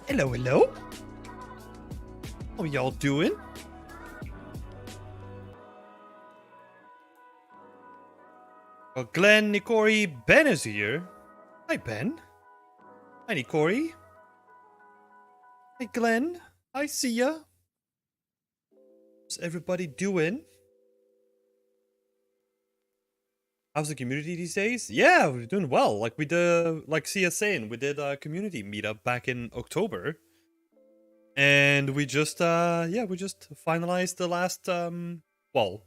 Hello, hello. How y'all doing? Well, Glenn, Nikori, Ben is here. Hi, Ben. Hi, Nikori. Hi, Glenn. I see ya. How's everybody doing? How's the community these days? Yeah, we're doing well. Like we did, like CS saying, we did a community meetup back in October, and we just finalized the last well,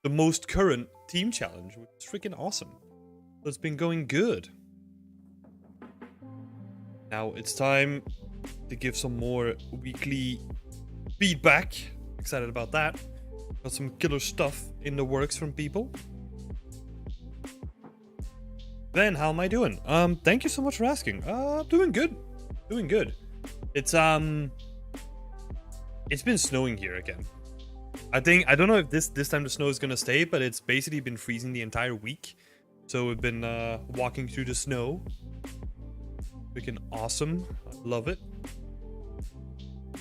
the most current team challenge, which is freaking awesome. So it's been going good. Now it's time to give some more weekly feedback. Excited about that. Got some killer stuff in the works from people. Then, how am I doing? Thank you so much for asking. Doing good. Doing good. It's been snowing here again. I don't know if this time the snow is gonna stay, but it's basically been freezing the entire week. So we've been walking through the snow. Freaking awesome. I love it.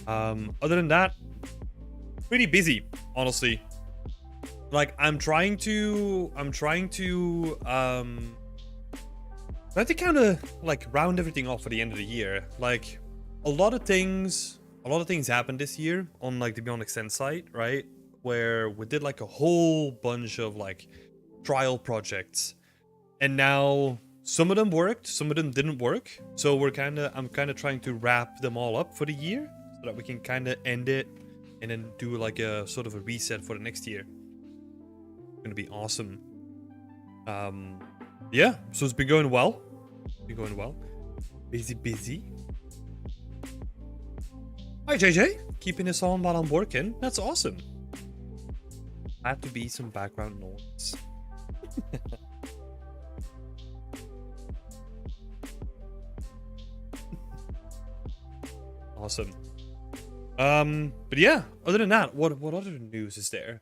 Other than that, pretty busy, honestly. Like I'm trying to kind of like round everything off for the end of the year. Like a lot of things happened this year on like the Beyond Extend site, right? Where we did like a whole bunch of like trial projects, and now some of them worked, some of them didn't work. So I'm kind of trying to wrap them all up for the year so that we can kind of end it and then do like a sort of a reset for the next year. It's gonna be awesome. Yeah, so it's been going well. Busy. Hi, JJ. Keeping this on while I'm working. That's awesome. Had to be some background noise. Awesome. But yeah, other than that, what other news is there?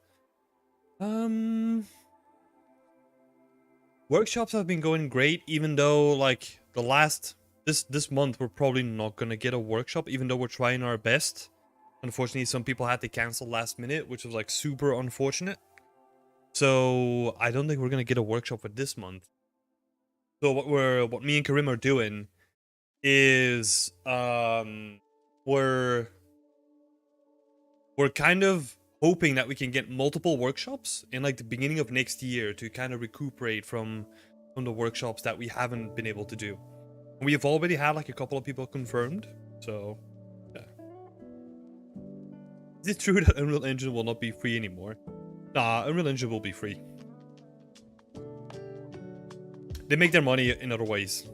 Workshops have been going great, even though like this month we're probably not gonna get a workshop, even though we're trying our best. Unfortunately, some people had to cancel last minute, which was like super unfortunate. So I don't think we're gonna get a workshop for this month. So what me and Karim are doing is we're kind of hoping that we can get multiple workshops in like the beginning of next year to kind of recuperate from the workshops that we haven't been able to do. And we have already had like a couple of people confirmed, so yeah. Is it true that Unreal Engine will not be free anymore? Nah, Unreal Engine will be free. They make their money in other ways.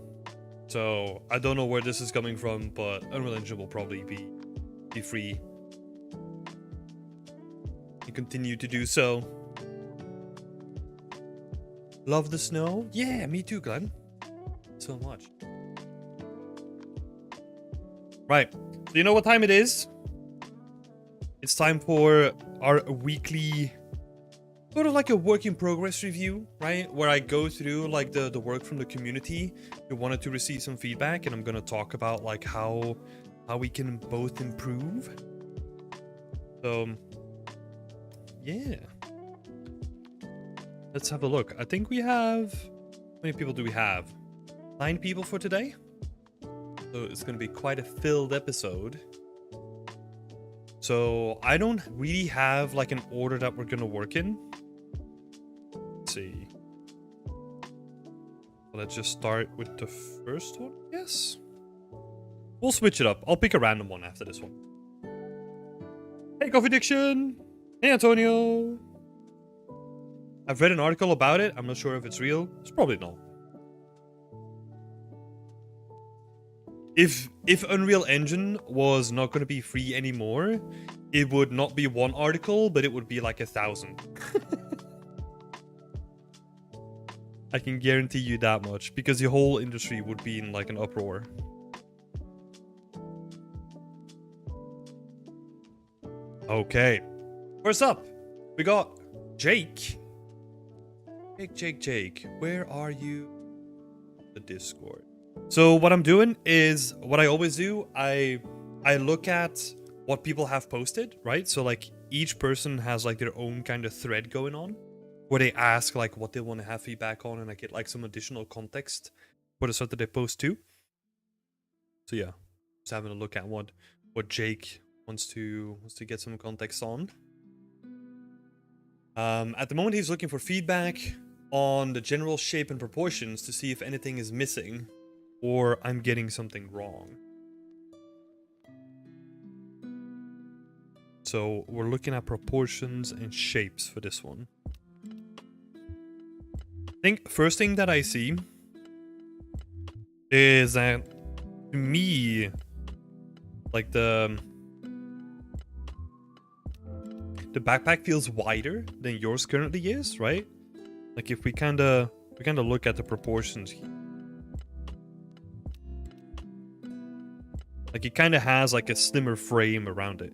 So I don't know where this is coming from, but Unreal Engine will probably be free. And continue to do so. Love the snow? Yeah, me too, Glenn. So much. Right. So you know what time it is? It's time for our weekly, sort of like a work in progress review, right? Where I go through like the work from the community who wanted to receive some feedback, and I'm gonna talk about like how we can both improve. So yeah. Let's have a look. I think we have, how many people do we have? 9 people for today. So So it's going to be quite a filled episode. So I don't really have like an order that we're going to work in. Let's see. Let's just start with the first one, yes. We'll switch it up. I'll pick a random one after this one. Hey, Coffee Diction! Hey, Antonio! I've read an article about it. I'm not sure if it's real. It's probably not. If Unreal Engine was not going to be free anymore, it would not be one article, but it would be like 1,000. I can guarantee you that much, because the whole industry would be in like an uproar. Okay. First up, we got Jake. Jake. Where are you? The Discord. So what I'm doing is what I always do. I look at what people have posted, right? So like each person has like their own kind of thread going on, where they ask like what they want to have feedback on, and I get like some additional context for the stuff that they post too. So yeah, just having a look at what Jake wants to get some context on. At the moment, he's looking for feedback on the general shape and proportions to see if anything is missing or I'm getting something wrong. So we're looking at proportions and shapes for this one. I think first thing that I see is that, to me, like the backpack feels wider than yours currently is, right? Like if we kind of look at the proportions here. Like it kind of has like a slimmer frame around it,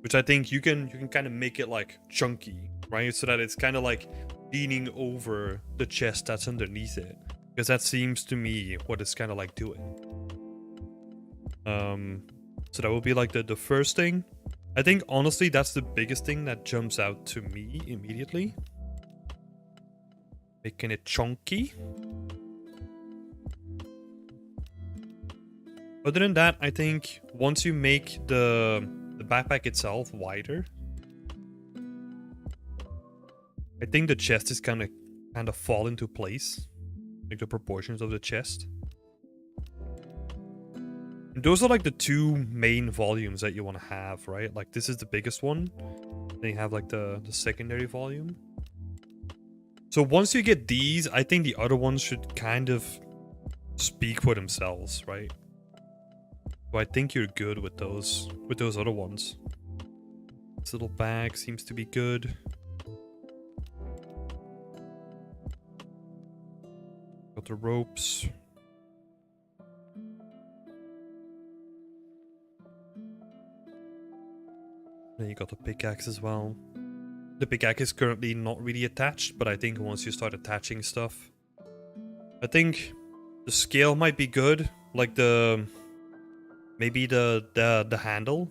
which I think you can kind of make it like chunky, right? So that it's kind of like leaning over the chest that's underneath it, because that seems to me what it's kind of like doing. So that would be like the first thing. I think honestly that's the biggest thing that jumps out to me immediately. Making it chunky. Other than that, I think once you make the backpack itself wider, I think the chest is kind of fall into place, like the proportions of the chest. And those are like the two main volumes that you want to have, right? Like this is the biggest one. Then you have like the secondary volume. So once you get these, I think the other ones should kind of speak for themselves, right? So I think you're good with those other ones. This little bag seems to be good. Got the ropes. Then you got the pickaxe as well. The pickaxe is currently not really attached, but I think once you start attaching stuff, I think the scale might be good. Like maybe the handle,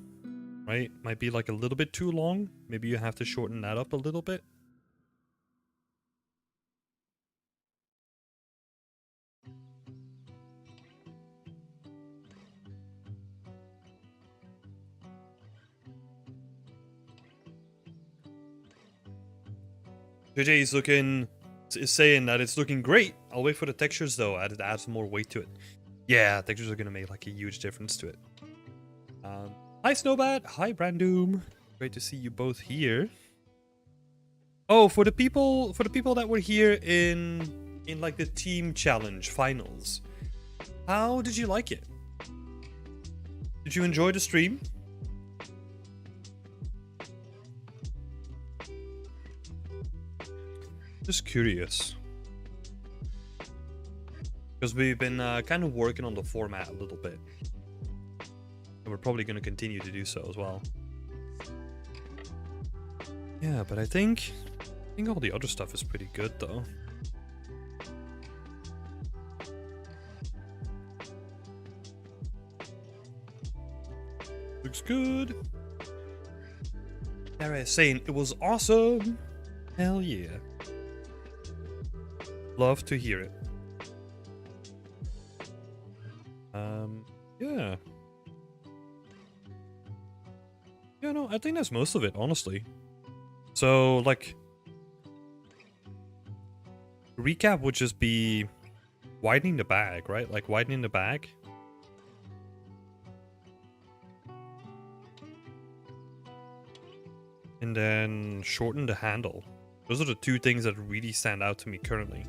right? Might be like a little bit too long. Maybe you have to shorten that up a little bit. JJ is saying that it's looking great. I'll wait for the textures though. I'd add some more weight to it. Yeah, textures are gonna make like a huge difference to it. Hi Snowbat. Hi Brandom. Great to see you both here. Oh, for the people that were here in like the team challenge finals, how did you like it? Did you enjoy the stream? Just curious, because we've been kind of working on the format a little bit, and we're probably going to continue to do so as well. Yeah, but I think all the other stuff is pretty good though. Looks good. Sarah is saying it was awesome. Hell yeah. Love to hear it. Yeah. Yeah, no, I think that's most of it, honestly. So, like, recap would just be widening the bag, right? Like, widening the bag. And then shorten the handle. Those are the two things that really stand out to me currently.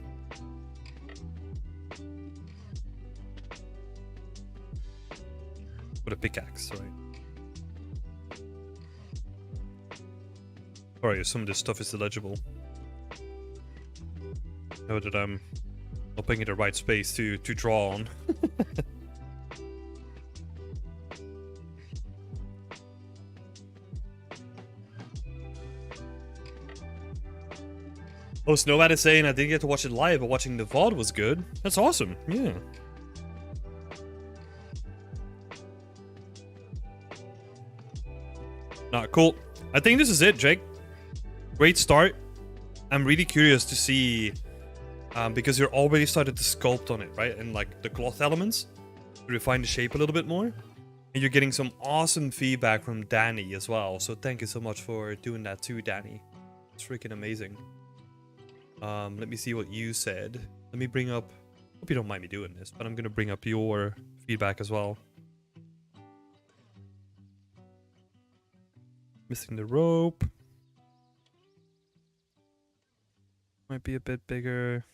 With a pickaxe, right? Sorry, some of this stuff is illegible. Know that I'm not putting in the right space to draw on. Oh, Snowbat is saying I didn't get to watch it live, but watching the VOD was good. That's awesome. Yeah. Nah, cool. I think this is it, Jake. Great start. I'm really curious to see, because you're already started to sculpt on it, right? And like the cloth elements, to refine the shape a little bit more. And you're getting some awesome feedback from Danny as well. So thank you so much for doing that too, Danny. It's freaking amazing. Let me see what you said. Let me bring up, hope you don't mind me doing this, but I'm gonna bring up your feedback as well. Missing the rope. Might be a bit bigger.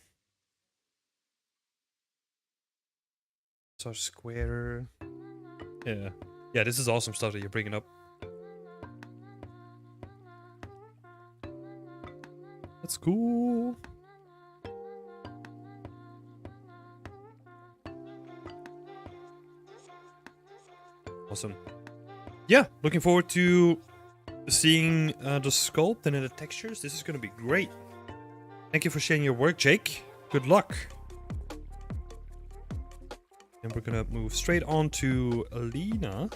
So squarer. Yeah. Yeah, this is awesome stuff that you're bringing up. That's cool. Awesome. Yeah, looking forward to seeing the sculpt and then the textures. This is going to be great. Thank you for sharing your work, Jake. Good luck. And we're going to move straight on to Alena.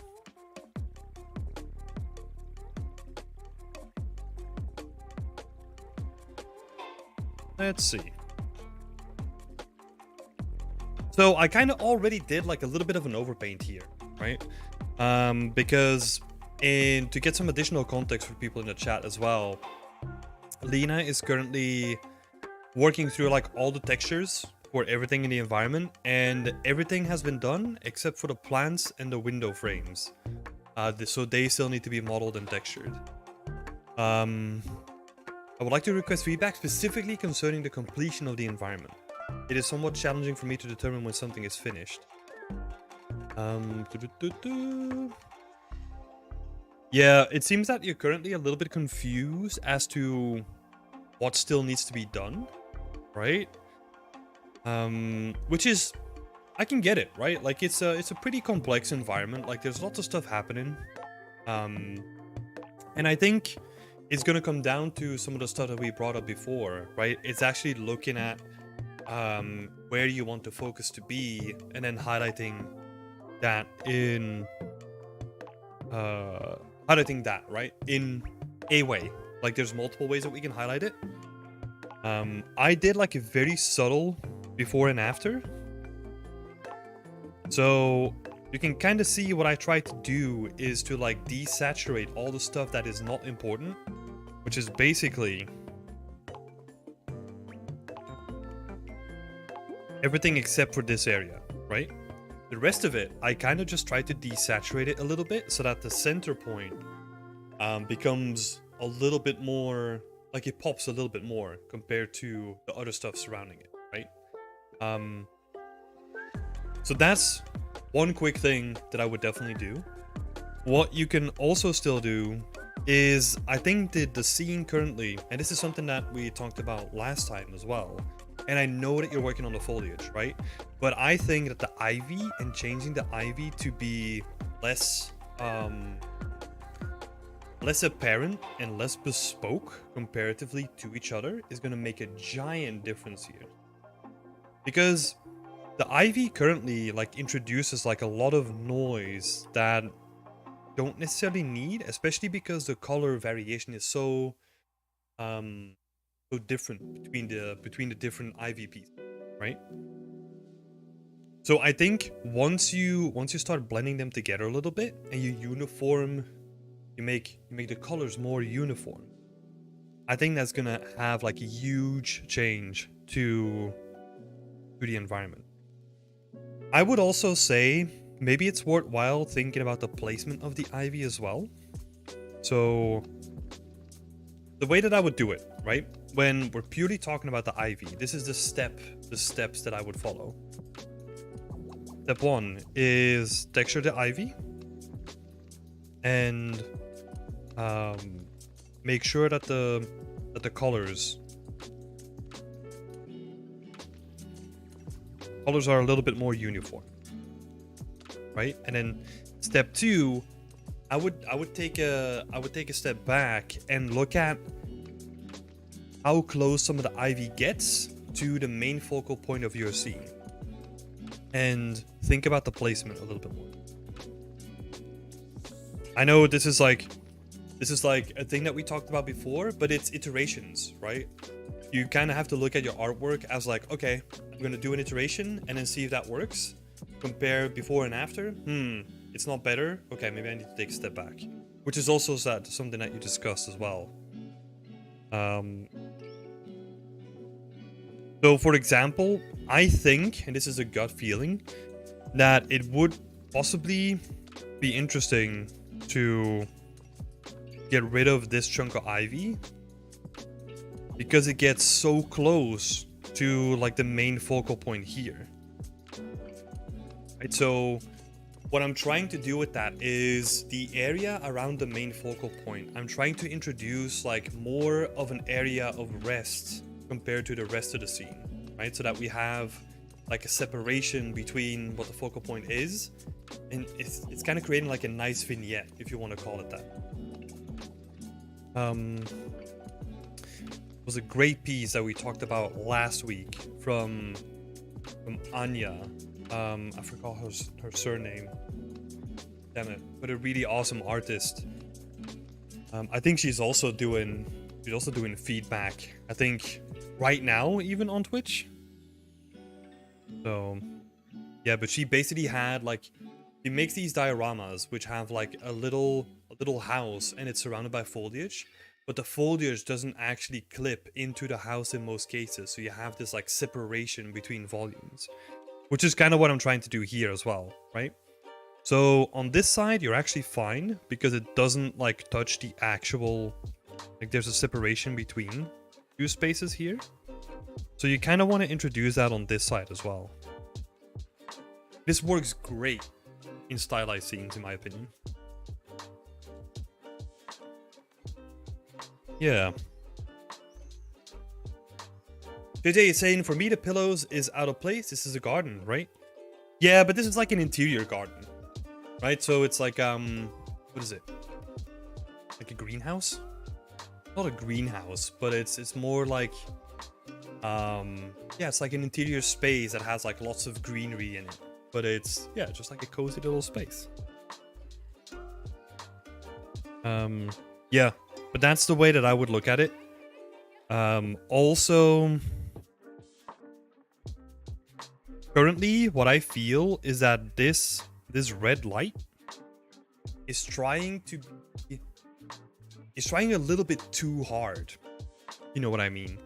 Let's see. So I kind of already did like a little bit of an overpaint here, right? Because to get some additional context for people in the chat as well, Alena is currently working through like all the textures for everything in the environment, and everything has been done except for the plants and the window frames. So they still need to be modeled and textured. I would like to request feedback specifically concerning the completion of the environment. It is somewhat challenging for me to determine when something is finished. Yeah, it seems that you're currently a little bit confused as to what still needs to be done, right? Which is, I can get it, right? Like it's a pretty complex environment. Like there's lots of stuff happening, and I think it's gonna come down to some of the stuff that we brought up before, right? It's actually looking at where you want the focus to be, and then highlighting that in right in a way. Like there's multiple ways that we can highlight it. I did like a very subtle before and after, so you can kind of see what I try to do is to like desaturate all the stuff that is not important, which is basically everything except for this area, right? The rest of it, I kind of just try to desaturate it a little bit so that the center point becomes a little bit more, like it pops a little bit more compared to the other stuff surrounding it, right? So that's one quick thing that I would definitely do. What you can also still do is, I think the scene currently, and this is something that we talked about last time as well, and I know that you're working on the foliage, right? But I think that the ivy and changing the ivy to be less apparent and less bespoke comparatively to each other is going to make a giant difference here. Because the ivy currently like introduces like a lot of noise that don't necessarily need, especially because the color variation is so different between the different ivy pieces, right? So I think once you start blending them together a little bit and you make the colors more uniform, I think that's gonna have like a huge change to the environment. I would also say maybe it's worthwhile thinking about the placement of the ivy as well. So the way that I would do it, right? When we're purely talking about the ivy, this is the steps that I would follow. Step 1 is texture the ivy and make sure that the colors are a little bit more uniform, right? And then step 2, I would take a step back and look at how close some of the ivy gets to the main focal point of your scene, and think about the placement a little bit more. I know this is like a thing that we talked about before, but it's iterations, right? You kind of have to look at your artwork as like, okay, I'm gonna do an iteration and then see if that works. Compare before and after. It's not better. Okay, maybe I need to take a step back. Which is also something that you discussed as well. So for example, I think, and this is a gut feeling, that it would possibly be interesting to get rid of this chunk of ivy because it gets so close to like the main focal point here. Right, so what I'm trying to do with that is the area around the main focal point. I'm trying to introduce like more of an area of rest compared to the rest of the scene, right? So that we have like a separation between what the focal point is, and it's kind of creating like a nice vignette, if you want to call it that. It was a great piece that we talked about last week from Anya. I forgot her surname. Damn it! But a really awesome artist. I think she's also doing feedback. I think right now even on Twitch. So yeah, but she basically had like, she makes these dioramas which have like a little house and it's surrounded by foliage, but the foliage doesn't actually clip into the house in most cases. So you have this like separation between volumes, which is kind of what I'm trying to do here as well, right? So on this side, you're actually fine because it doesn't like touch the actual, like there's a separation between two spaces here. So you kind of want to introduce that on this side as well. This works great in stylized scenes, in my opinion. Yeah. JJ is saying, for me, the pillows is out of place. This is a garden, right? Yeah, but this is like an interior garden, right? So it's like, what is it? Like a greenhouse? Not a greenhouse, but it's more like, yeah, it's like an interior space that has like lots of greenery in it. But it's, yeah, just like a cozy little space. Yeah, but that's the way that I would look at it. Also, currently what I feel is that this red light is trying a little bit too hard. You know what I mean?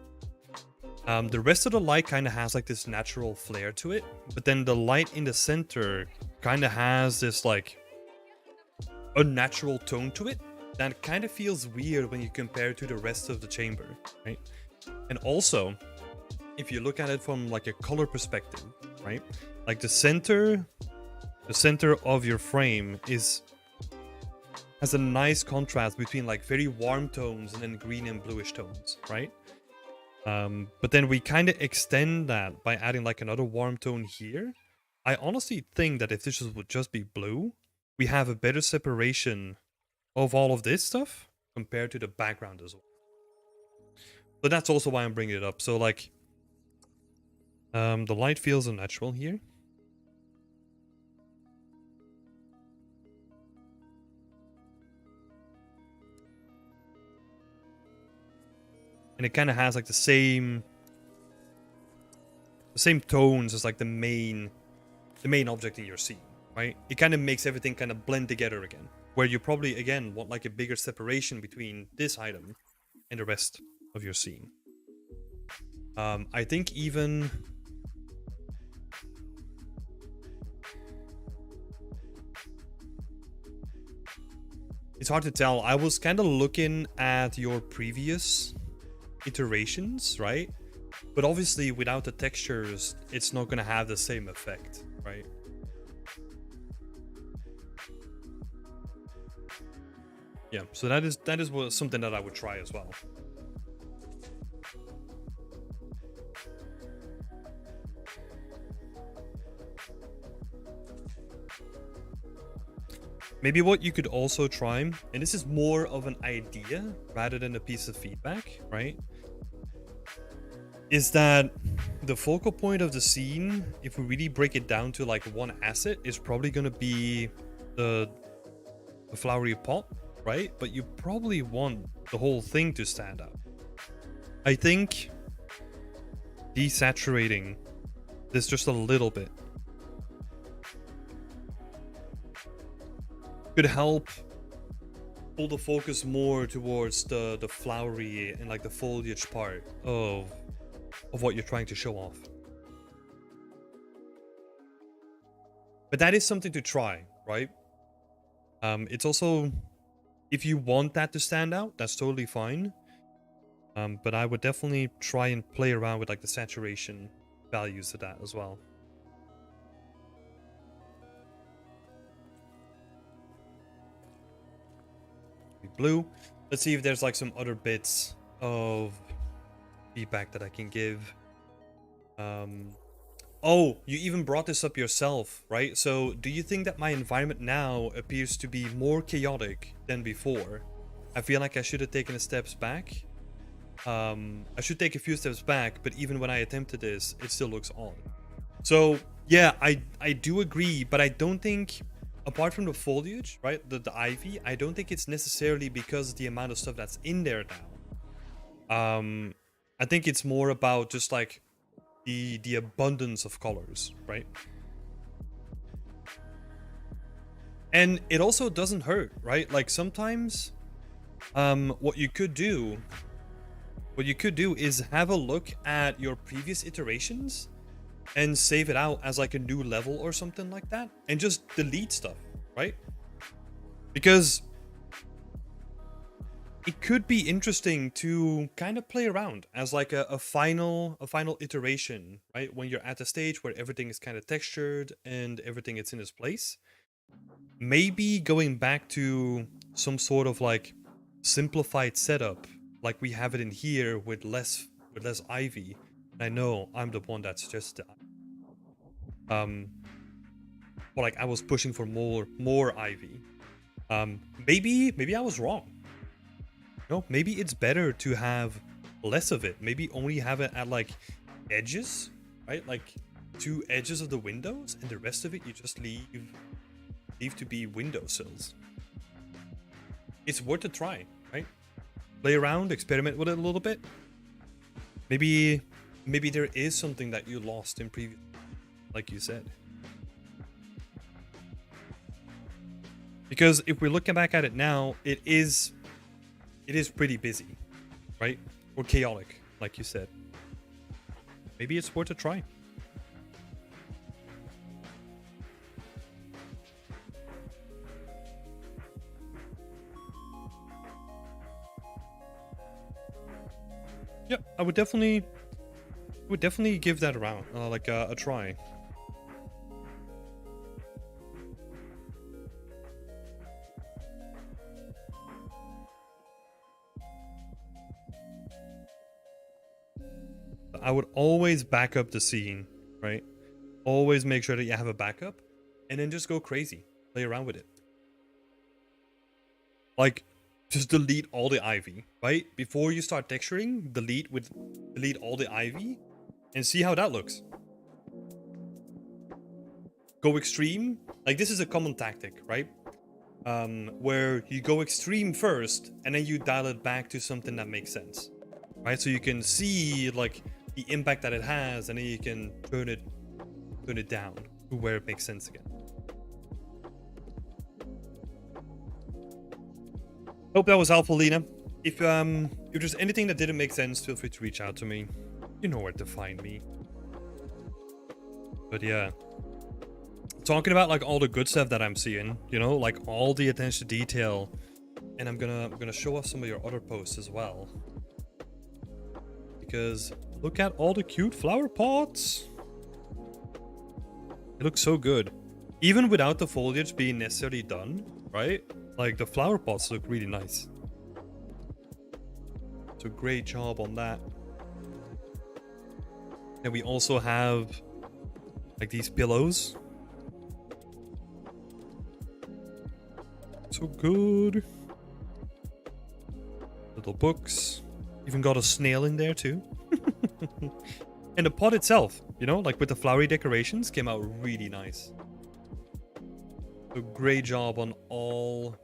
The rest of the light kind of has like this natural flare to it, but then the light in the center kind of has this like unnatural tone to it that kind of feels weird when you compare it to the rest of the chamber, right? And also, if you look at it from like a color perspective, right? Like the center of your frame has a nice contrast between like very warm tones and then green and bluish tones, right? But then we kind of extend that by adding like another warm tone here. I honestly think that if this would just be blue, we have a better separation of all of this stuff compared to the background as well. But that's also why I'm bringing it up. So like, the light feels unnatural here. And it kind of has like the same tones as like the main the main object in your scene, right? It kind of makes everything kind of blend together again, where you probably again want like a bigger separation between this item and the rest of your scene. I think even it's hard to tell. I was kind of looking at your previous iterations, right? But obviously without the textures, it's not going to have the same effect, right? Yeah, so that is something that I would try as well. Maybe what you could also try, and this is more of an idea rather than a piece of feedback, right? Is that the focal point of the scene, if we really break it down to like one asset, is probably going to be the flowery pot, right? But you probably want the whole thing to stand out. I think desaturating this just a little bit could help pull the focus more towards the flowery and like the foliage part of what you're trying to show off. But that is something to try, right? It's also, if you want that to stand out, that's totally fine. But I would definitely try and play around with like the saturation values of that as well. Blue. Let's see if there's like some other bits of feedback that I can give. Oh, you even brought this up yourself, right? So do you think that my environment now appears to be more chaotic than before? I feel like I should have taken a steps back. I should take a few steps back, but even when I attempted this, it still looks odd. So yeah, I do agree, but I don't think, apart from the foliage, right, the ivy, I don't think it's necessarily because of the amount of stuff that's in there now. I think it's more about just like the abundance of colors, right? And it also doesn't hurt, right? Like sometimes what you could do is have a look at your previous iterations and save it out as like a new level or something like that, and just delete stuff, right? Because it could be interesting to kind of play around as like a final iteration, right? When you're at the stage where everything is kind of textured and everything is in its place. Maybe going back to some sort of like simplified setup, like we have it in here with less ivy. And I know I'm the one that suggested well, like I was pushing for more ivy. Maybe I was wrong. No, maybe it's better to have less of it. Maybe only have it at like edges, right? Like 2 edges of the windows, and the rest of it you just leave to be windowsills. It's worth a try, right? Play around, experiment with it a little bit. Maybe there is something that you lost in previous, like you said. Because if we're looking back at it now, it is pretty busy, right? Or chaotic, like you said. Maybe it's worth a try. Yeah, I would definitely give that around, like a try. I would always back up the scene, right? Always make sure that you have a backup, and then just go crazy. Play around with it. Like, just delete all the ivy, right? Before you start texturing, delete all the ivy, and see how that looks. Go extreme. Like, this is a common tactic, right? Where you go extreme first, and then you dial it back to something that makes sense, right? So you can see like the impact that it has, and then you can turn it down, to where it makes sense again. Hope that was helpful, Lena. If there's anything that didn't make sense, feel free to reach out to me. You know where to find me. But yeah, talking about like all the good stuff that I'm seeing, you know, like all the attention to detail, and I'm gonna show off some of your other posts as well, because look at all the cute flower pots. It looks so good, even without the foliage being necessarily done, right? Like the flower pots look really nice. So great job on that. And we also have like these pillows. So good. Little books. Even got a snail in there too. And the pot itself, you know, like with the flowery decorations, came out really nice. So great job on all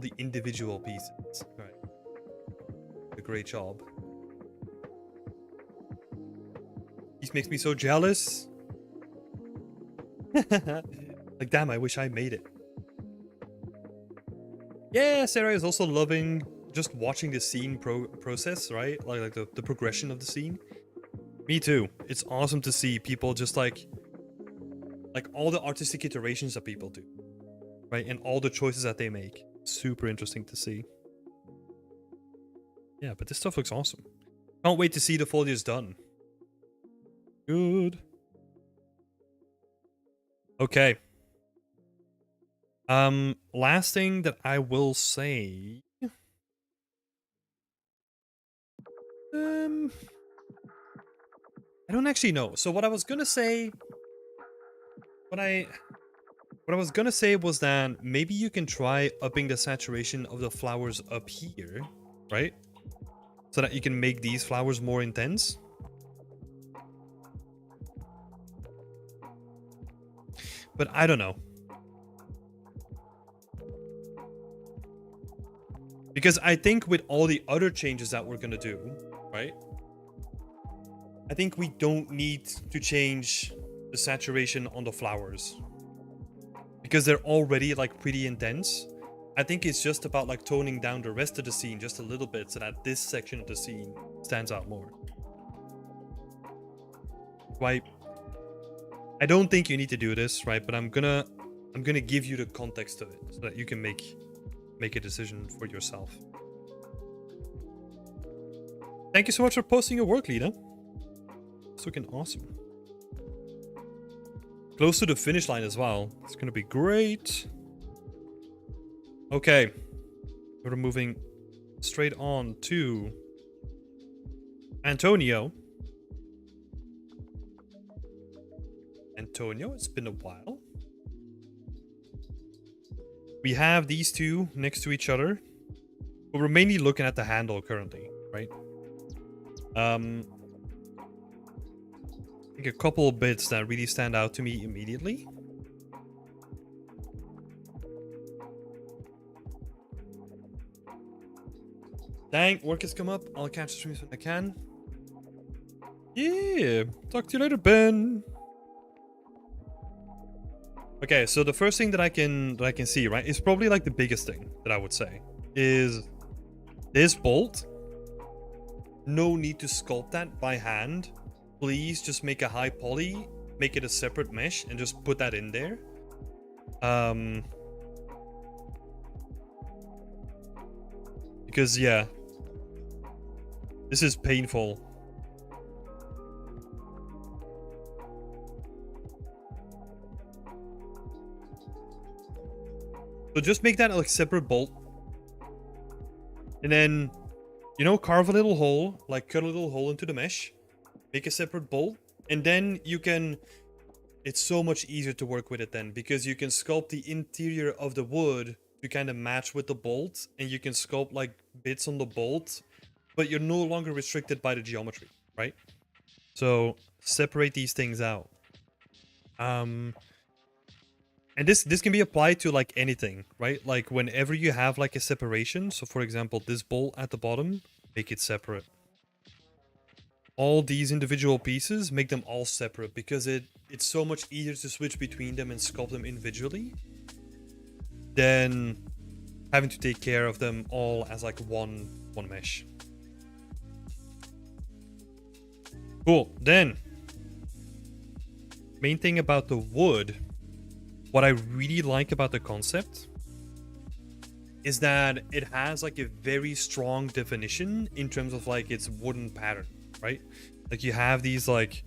the individual pieces. Right. A great job. This makes me so jealous. Like, damn, I wish I made it. Yeah, Sarah is also loving just watching the scene process, right? Like the progression of the scene. Me too. It's awesome to see people just like all the artistic iterations that people do, right? And all the choices that they make. Super interesting to see. Yeah, but this stuff looks awesome. Can't wait to see the foliage done. Good. Okay. Last thing that I will say. I don't actually know. So what I was gonna say, what I was gonna say was that maybe you can try upping the saturation of the flowers up here, right? So that you can make these flowers more intense. But I don't know. Because I think with all the other changes that we're gonna do, right? I think we don't need to change the saturation on the flowers. Because they're already like pretty intense. I think it's just about like toning down the rest of the scene just a little bit so that this section of the scene stands out more. Why? I don't think you need to do this, right? But I'm gonna give you the context of it so that you can make a decision for yourself. Thank you so much for posting your work, Lena. It's looking awesome. Close to the finish line as well. It's gonna be great. Okay. We're moving straight on to Antonio. Antonio, it's been a while. We have these two next to each other. But we're mainly looking at the handle currently, right? I think a couple of bits that really stand out to me immediately. Dang, work has come up. I'll catch the streams when I can. Yeah, talk to you later, Ben. Okay, so the first thing that I can see, right, is probably like the biggest thing that I would say is this bolt. No need to sculpt that by hand. Please just make a high poly, make it a separate mesh, and just put that in there. Because yeah, this is painful. So just make that like separate bolt. And then, you know, carve a little hole, like cut a little hole into the mesh. Make a separate bolt. And then you can... It's so much easier to work with it then, because you can sculpt the interior of the wood to kind of match with the bolt. And you can sculpt like bits on the bolt. But you're no longer restricted by the geometry, right? So separate these things out. And this can be applied to like anything, right? Like whenever you have like a separation. So for example, this bolt at the bottom, make it separate. all these individual pieces, make them all separate, because it's so much easier to switch between them and sculpt them individually than having to take care of them all as like one mesh. Cool. Then main thing about the wood, what I really like about the concept is that it has like a very strong definition in terms of like its wooden pattern, right? Like you have these like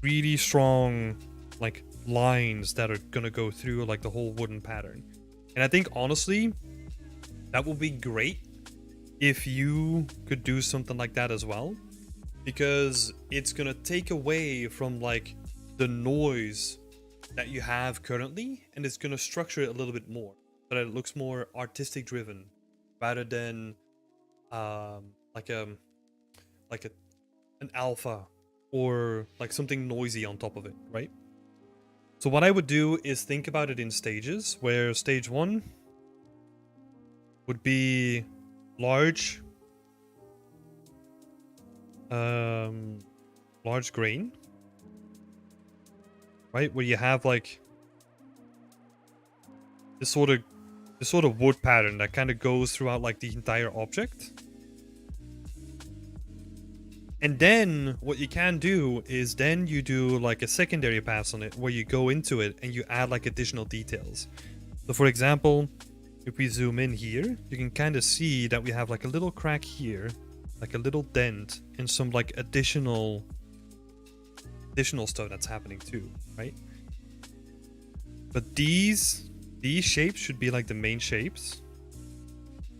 really strong like lines that are gonna go through like the whole wooden pattern. And I think honestly, that would be great if you could do something like that as well, because it's gonna take away from like the noise that you have currently, and it's gonna structure it a little bit more so that it looks more artistic driven rather than like an alpha or like something noisy on top of it, right? So what I would do is think about it in stages, where stage 1 would be large grain, right? Where you have like this sort of wood pattern that kind of goes throughout like the entire object. And then what you can do is then you do like a secondary pass on it where you go into it and you add like additional details. So for example, if we zoom in here, you can kind of see that we have like a little crack here, like a little dent, and some like additional stuff that's happening too, right? But these shapes should be like the main shapes.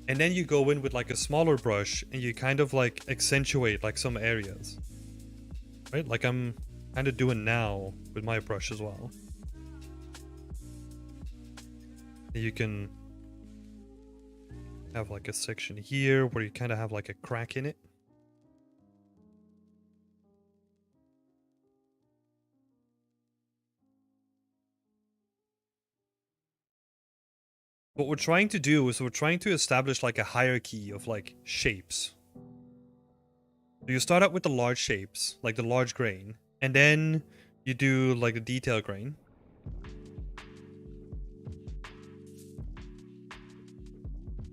And then you go in with like a smaller brush and you kind of like accentuate like some areas, right? Like I'm kind of doing now with my brush as well. And you can have like a section here where you kind of have like a crack in it. What we're trying to do is we're trying to establish like a hierarchy of like shapes. So you start out with the large shapes, like the large grain, and then you do like the detail grain.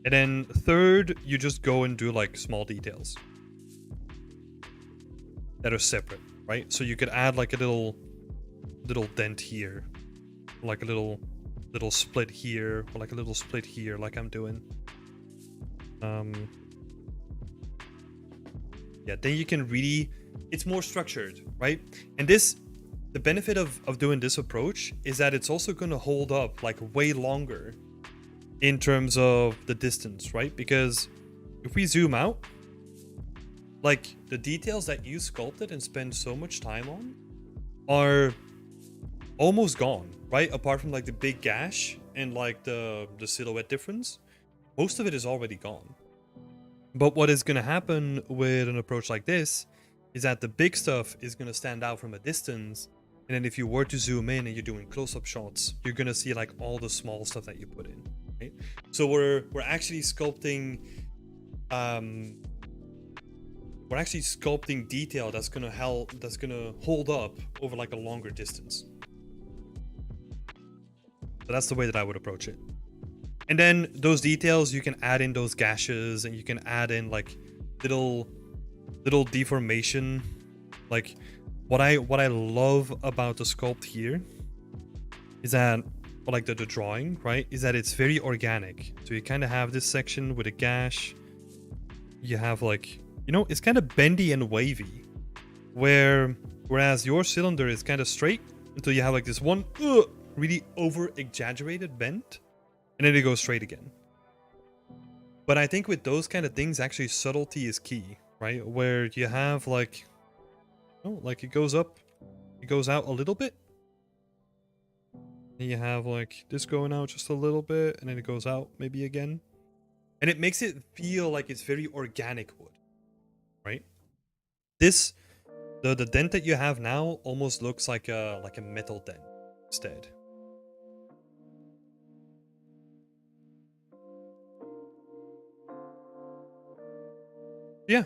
And then third, you just go and do like small details that are separate, right? So you could add like a little dent here, like a little split here, or like a little split here, like I'm doing. Yeah, then you can really, it's more structured, right? And the benefit of doing this approach is that it's also going to hold up like way longer in terms of the distance, right? Because if we zoom out, like the details that you sculpted and spend so much time on are almost gone, right? Apart from like the big gash and like the silhouette difference, most of it is already gone. But what is going to happen with an approach like this is that the big stuff is going to stand out from a distance, and then if you were to zoom in and you're doing close-up shots, you're going to see like all the small stuff that you put in, right? So we're actually sculpting detail that's going to hold up over like a longer distance. So that's the way that I would approach it. And then those details, you can add in those gashes, and you can add in like little deformation. Like what I love about the sculpt here is that, or like the drawing, right, is that it's very organic. So you kind of have this section with a gash. You have like, you know, it's kind of bendy and wavy, whereas your cylinder is kind of straight until you have like this one really over exaggerated bend, and then it goes straight again. But I think with those kind of things, actually subtlety is key, right? Where you have like, oh, like it goes up, it goes out a little bit. And you have like this going out just a little bit, and then it goes out maybe again. And it makes it feel like it's very organic wood, right? The dent that you have now almost looks like a metal dent instead. Yeah.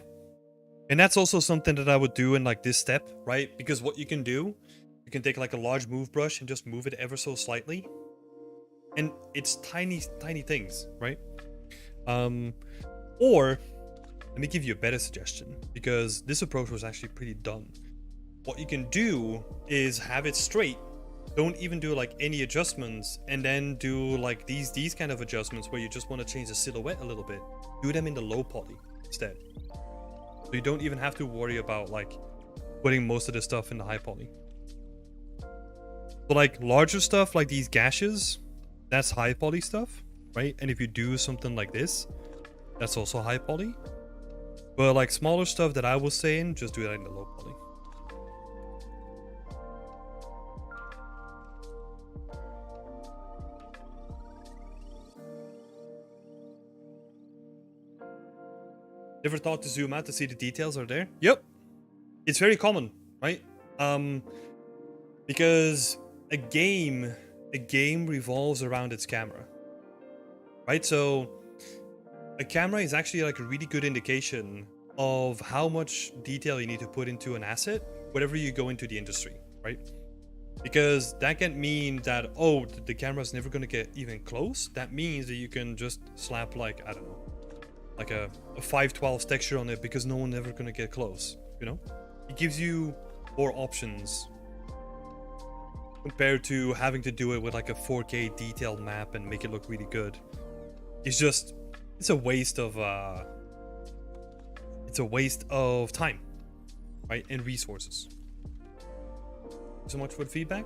And that's also something that I would do in like this step, right? Because what you can do, you can take like a large move brush and just move it ever so slightly. And it's tiny, tiny things, right? Or let me give you a better suggestion, because this approach was actually pretty done. What you can do is have it straight. Don't even do like any adjustments, and then do like these kind of adjustments where you just want to change the silhouette a little bit. Do them in the low poly instead. So you don't even have to worry about like putting most of the stuff in the high poly. But like larger stuff like these gashes, that's high poly stuff, right? And if you do something like this, that's also high poly. But like smaller stuff that I was saying, just do that in the low poly. Never thought to zoom out to see the details are there? Yep. It's very common, right? Because a game revolves around its camera, right? So a camera is actually like a really good indication of how much detail you need to put into an asset whenever you go into the industry, right? Because that can mean that, oh, the camera's never going to get even close. That means that you can just slap like, I don't know, like a 512 texture on it because no one's ever going to get close, you know? It gives you more options compared to having to do it with like a 4K detailed map and make it look really good. It's a waste of time, right? And resources. So much for the feedback.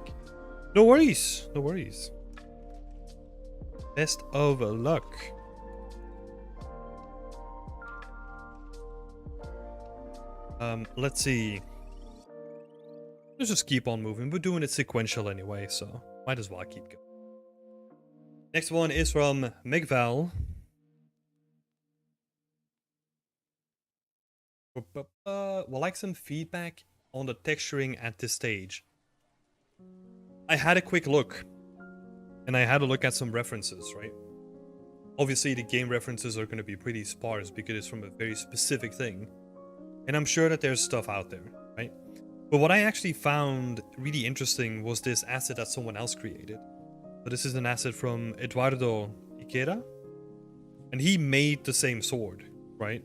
No worries. No worries. Best of luck. Let's see. Let's just keep on moving. We're doing it sequential anyway, so might as well keep going. Next one is from Mell. We'll like some feedback on the texturing at this stage. I had a quick look, and I had a look at some references, right? Obviously, the game references are going to be pretty sparse because it's from a very specific thing. And I'm sure that there's stuff out there, right? But what I actually found really interesting was this asset that someone else created. So this is an asset from Eduardo Iquera. And he made the same sword, right?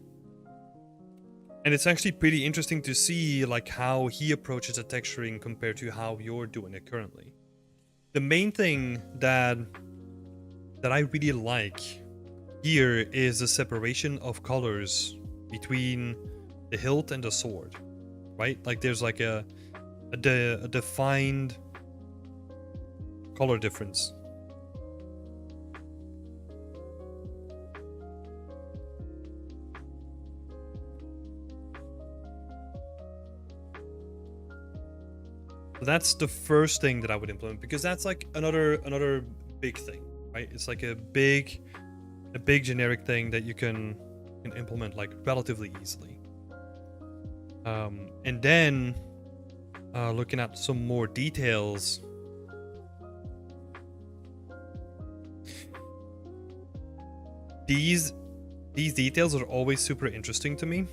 And it's actually pretty interesting to see like how he approaches the texturing compared to how you're doing it currently. The main thing that I really like here is the separation of colors between the hilt and the sword, right? Like there's like a defined color difference. So that's the first thing that I would implement, because that's like another big thing, right? It's like a big generic thing that you can implement like relatively easily. And then looking at some more details, these details are always super interesting to me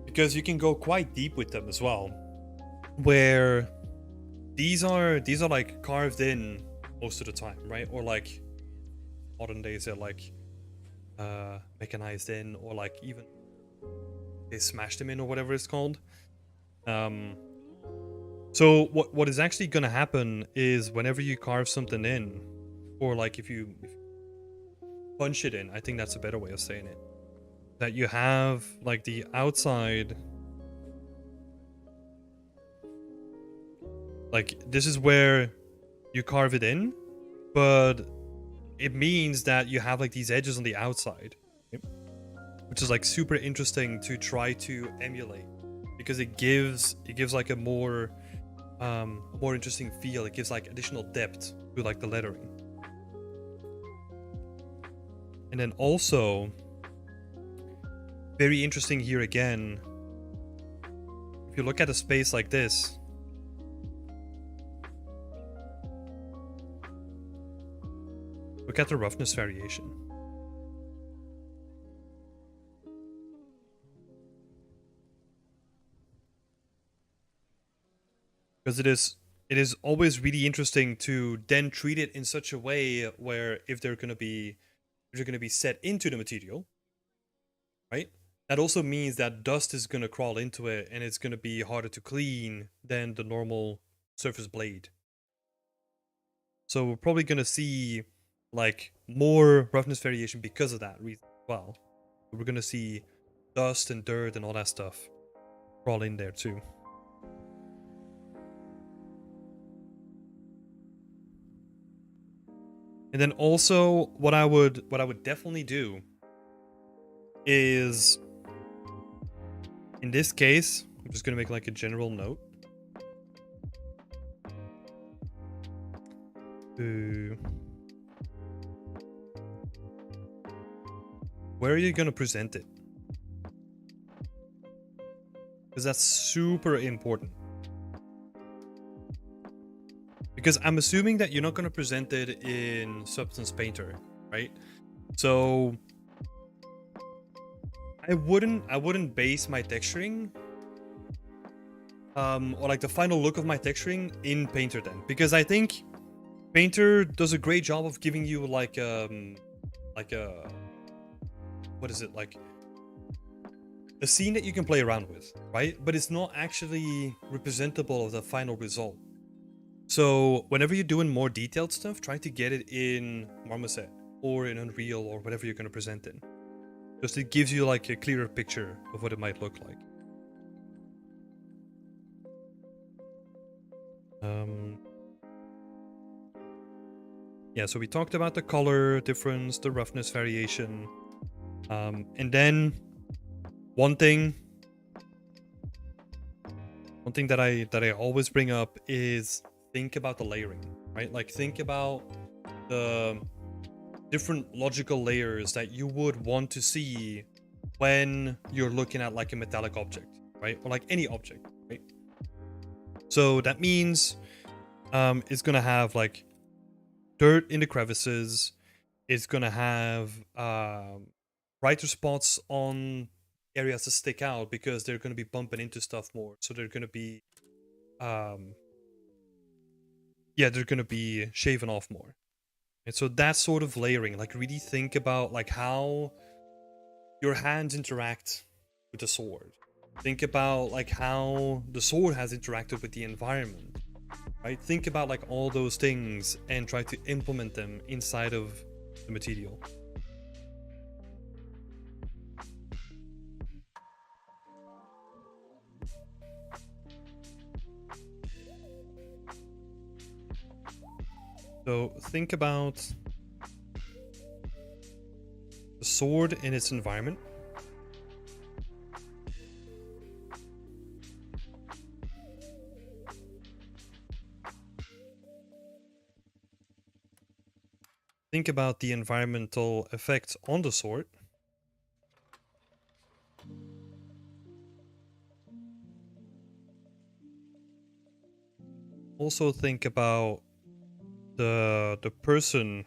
because you can go quite deep with them as well, where these are like carved in most of the time, right? Or like modern days they're like mechanized in, or like even they smashed them in, or whatever it's called. So what is actually going to happen is whenever you carve something in, or like if you punch it in, I think that's a better way of saying it, that you have like the outside, like this is where you carve it in, but it means that you have like these edges on the outside, which is like super interesting to try to emulate, because it gives like a more interesting feel. It gives like additional depth to like the lettering. And then also very interesting here again, if you look at a space like this, look at the roughness variation. because it is always really interesting to then treat it in such a way where if they're gonna be set into the material, right? That also means that dust is gonna crawl into it and it's gonna be harder to clean than the normal surface blade. So we're probably gonna see like more roughness variation because of that reason as well. We're gonna see dust and dirt and all that stuff crawl in there too. And then also what I would definitely do is, in this case, I'm just gonna make like a general note. Where are you gonna present it? Because that's super important. Because I'm assuming that you're not gonna present it in Substance Painter, right? So I wouldn't base my texturing or like the final look of my texturing in Painter then, because I think Painter does a great job of giving you like a what is it, like a scene that you can play around with, right? But it's not actually representable of the final result. So whenever you're doing more detailed stuff, try to get it in Marmoset or in Unreal or whatever you're going to present in. Just it gives you like a clearer picture of what it might look like. Yeah, so we talked about the color difference, the roughness variation. And then one thing that I always bring up is think about the layering, right? Like think about the different logical layers that you would want to see when you're looking at like a metallic object, right? Or like any object, right? So that means it's gonna have like dirt in the crevices. It's gonna have brighter spots on areas that stick out because they're gonna be bumping into stuff more. So they're gonna be they're gonna be shaven off more. And so that sort of layering, like really think about like how your hands interact with the sword. Think about like how the sword has interacted with the environment, right? Think about like all those things and try to implement them inside of the material. So think about the sword in its environment. Think about the environmental effects on the sword. Also think about the person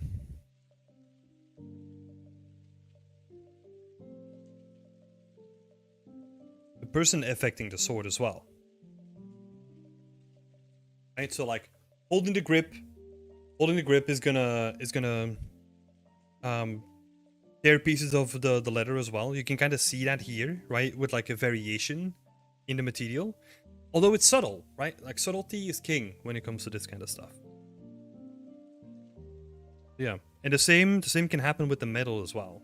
affecting the sword as well. Right? So like holding the grip is gonna tear pieces of the leather as well. You can kind of see that here, right? With like a variation in the material. Although it's subtle, right? Like subtlety is king when it comes to this kind of stuff. Yeah. And the same can happen with the metal as well.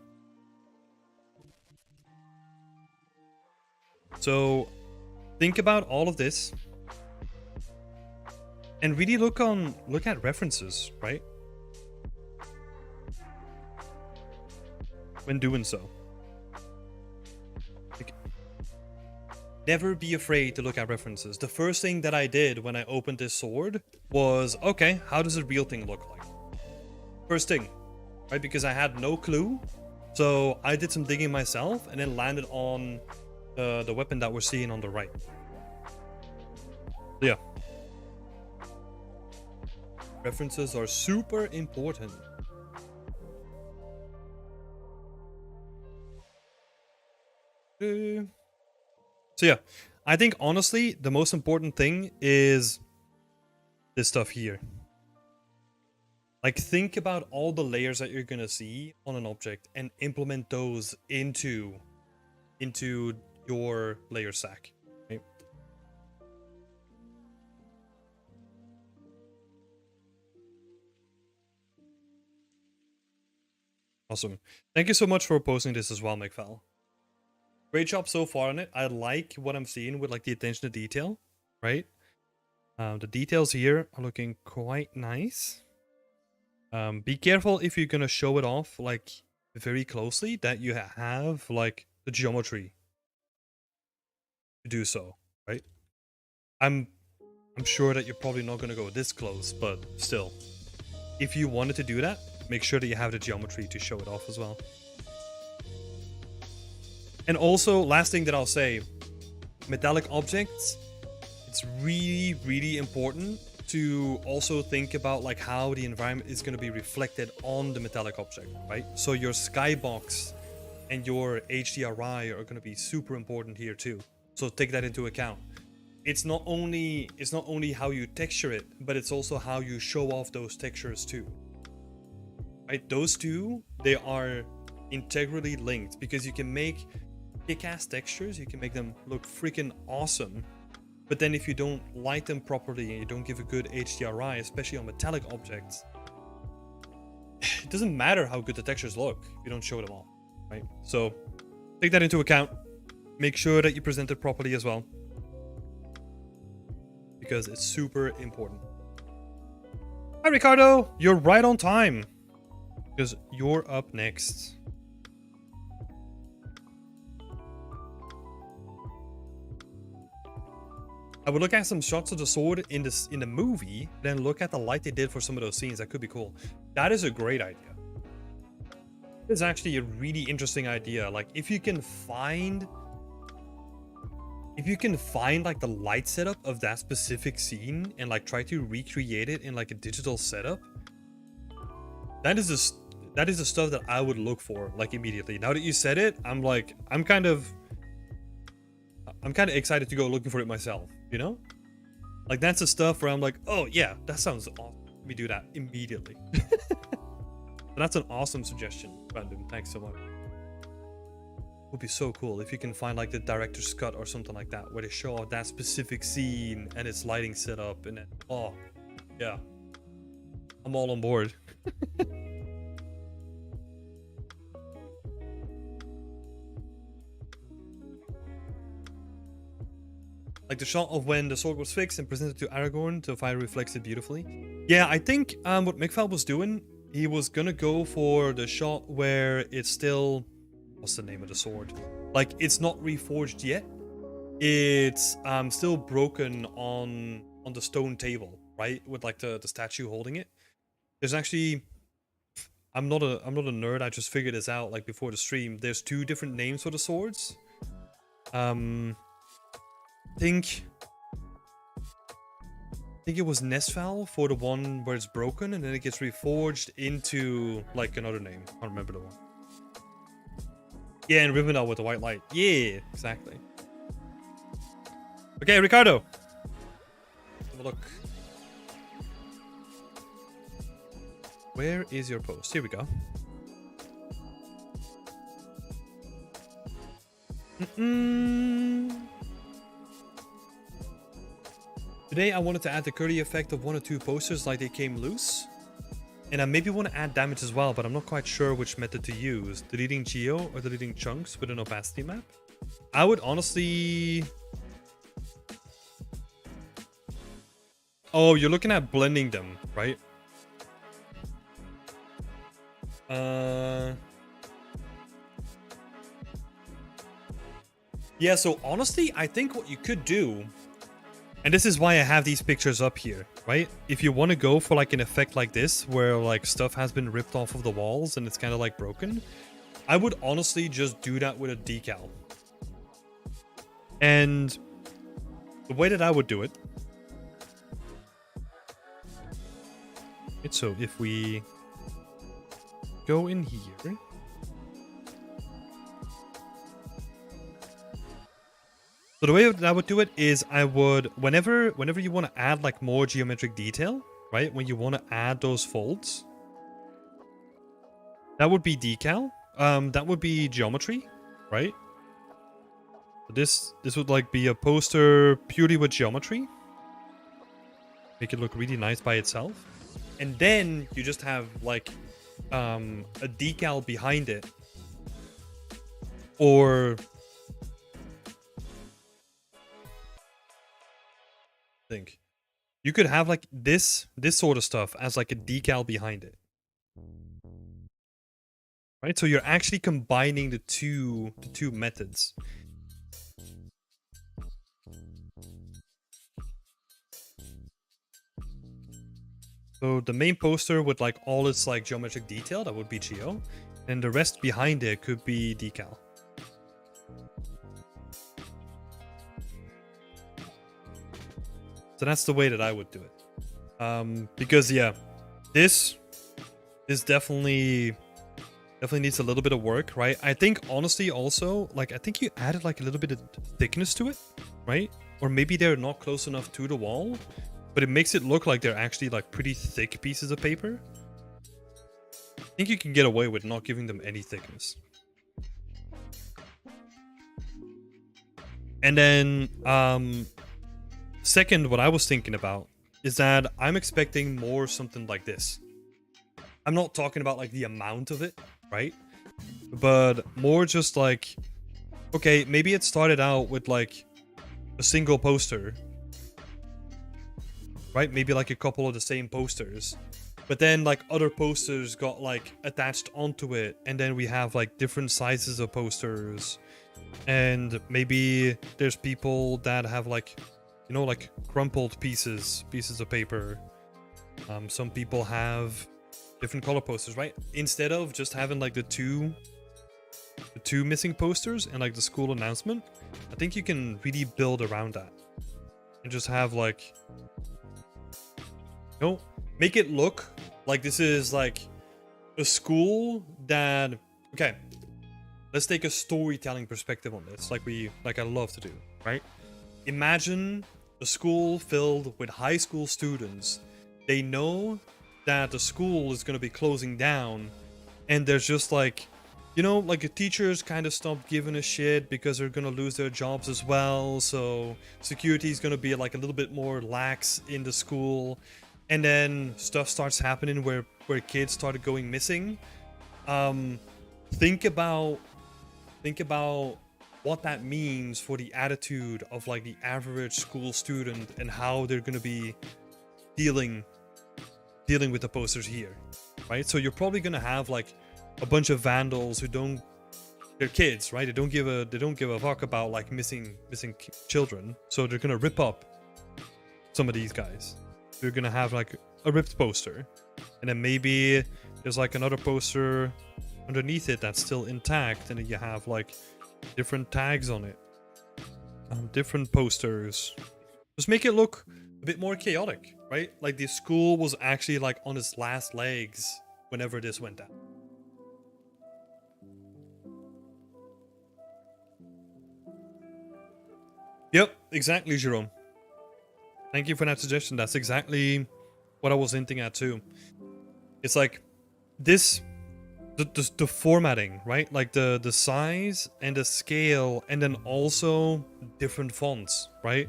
So think about all of this and really look at references, right? When doing so. Like, never be afraid to look at references. The first thing that I did when I opened this sword was, okay, how does a real thing look like? First thing, right? Because I had no clue. So I did some digging myself and then landed on the weapon that we're seeing on the right. So yeah. References are super important. So yeah, I think honestly, the most important thing is this stuff here. Like, think about all the layers that you're gonna see on an object and implement those into your layer stack. Right? Awesome. Thank you so much for posting this as well, McFell. Great job so far on it. I like what I'm seeing with like the attention to detail, right? The details here are looking quite nice. Be careful if you're gonna show it off like very closely that you have like the geometry to do so, right? I'm sure that you're probably not gonna go this close, but still, if you wanted to do that, make sure that you have the geometry to show it off as well. And also, last thing that I'll say, metallic objects, it's really, really important to also think about like how the environment is going to be reflected on the metallic object, right? So your skybox and your HDRI are going to be super important here too. So take that into account. It's not only how you texture it, but it's also how you show off those textures too. Right? Those two, they are integrally linked because you can make kick-ass textures, you can make them look freaking awesome. But then if you don't light them properly and you don't give a good HDRI, especially on metallic objects, it doesn't matter how good the textures look if you don't show them all, right? So take that into account. Make sure that you present it properly as well, because it's super important. Hi, Ricardo. You're right on time, because you're up next. I would look at some shots of the sword in the movie, then look at the light they did for some of those scenes. That could be cool. That is a great idea. It's actually a really interesting idea. Like, if you can find like the light setup of that specific scene and like try to recreate it in like a digital setup, that is the stuff that I would look for like immediately. Now that you said it, I'm kind of excited to go looking for it myself, you know? Like, that's the stuff where I'm like, oh yeah, that sounds awesome. Let me do that immediately. That's an awesome suggestion, Brandom. Thanks so much. It would be so cool if you can find like the director's cut or something like that, where they show off that specific scene and its lighting setup, and then, oh yeah, I'm all on board. Like the shot of when the sword was fixed and presented to Aragorn, the fire reflects it beautifully. Yeah, I think what McFall was doing, he was gonna go for the shot where it's still... What's the name of the sword? Like, it's not reforged yet. It's still broken on the stone table, right? With like the statue holding it. There's actually... I'm not a nerd, I just figured this out like before the stream. There's 2 different names for the swords. I think it was Nesval for the one where it's broken and then it gets reforged into like another name. I don't remember the one. Yeah, and Rivendell with the white light. Yeah, exactly. Okay, Ricardo. Have a look. Where is your post? Here we go. Today I wanted to add the curry effect of 1 or 2 posters like they came loose. And I maybe want to add damage as well, but I'm not quite sure which method to use. Deleting geo or deleting chunks with an opacity map? I would honestly... Oh, you're looking at blending them, right? Yeah, so honestly, I think what you could do... And this is why I have these pictures up here, right? If you want to go for like an effect like this, where like stuff has been ripped off of the walls and it's kind of like broken, I would honestly just do that with a decal. And the way that I would do it, so if we go in here, So the way that I would do it is I would, whenever you want to add like more geometric detail, right? When you want to add those folds, that would be decal. That would be geometry, right? This would like be a poster purely with geometry. Make it look really nice by itself. And then you just have like a decal behind it. Or think you could have like this sort of stuff as like a decal behind it. Right? So you're actually combining the two methods. So the main poster with like all its like geometric detail, that would be geo, and the rest behind it could be decal. So that's the way that I would do it. Because yeah, this definitely needs a little bit of work, right? I think honestly also, like I think you added like a little bit of thickness to it, right? Or maybe they're not close enough to the wall, but it makes it look like they're actually like pretty thick pieces of paper. I think you can get away with not giving them any thickness. And then second, what I was thinking about is that I'm expecting more something like this. I'm not talking about like the amount of it, right? But more just like, okay, maybe it started out with like a single poster, right? Maybe like a couple of the same posters, but then like other posters got like attached onto it, and then we have like different sizes of posters, and maybe there's people that have like, you know, like crumpled pieces of paper. Some people have different color posters, right? Instead of just having like the two missing posters and like the school announcement, I think you can really build around that and just have like, you know, make it look like this is like a school that, okay, let's take a storytelling perspective on this, like I love to do, right? Imagine a school filled with high school students. They know that the school is going to be closing down, and there's just like, you know, like the teachers kind of stopped giving a shit because they're going to lose their jobs as well, so security is going to be like a little bit more lax in the school, and then stuff starts happening where kids started going missing. Think about what that means for the attitude of like the average school student and how they're going to be dealing with the posters here, right? So you're probably going to have like a bunch of vandals who they're kids, right? They don't give a fuck about like missing children, so they're going to rip up some of these guys. You're going to have like a ripped poster, and then maybe there's like another poster underneath it that's still intact, and then you have like different tags on it, different posters. Just make it look a bit more chaotic, right? Like the school was actually like on its last legs whenever this went down. Yep, exactly, Jerome. Thank you for that suggestion. That's exactly what I was hinting at too. It's like this, the formatting, right? Like the size and the scale, and then also different fonts, right?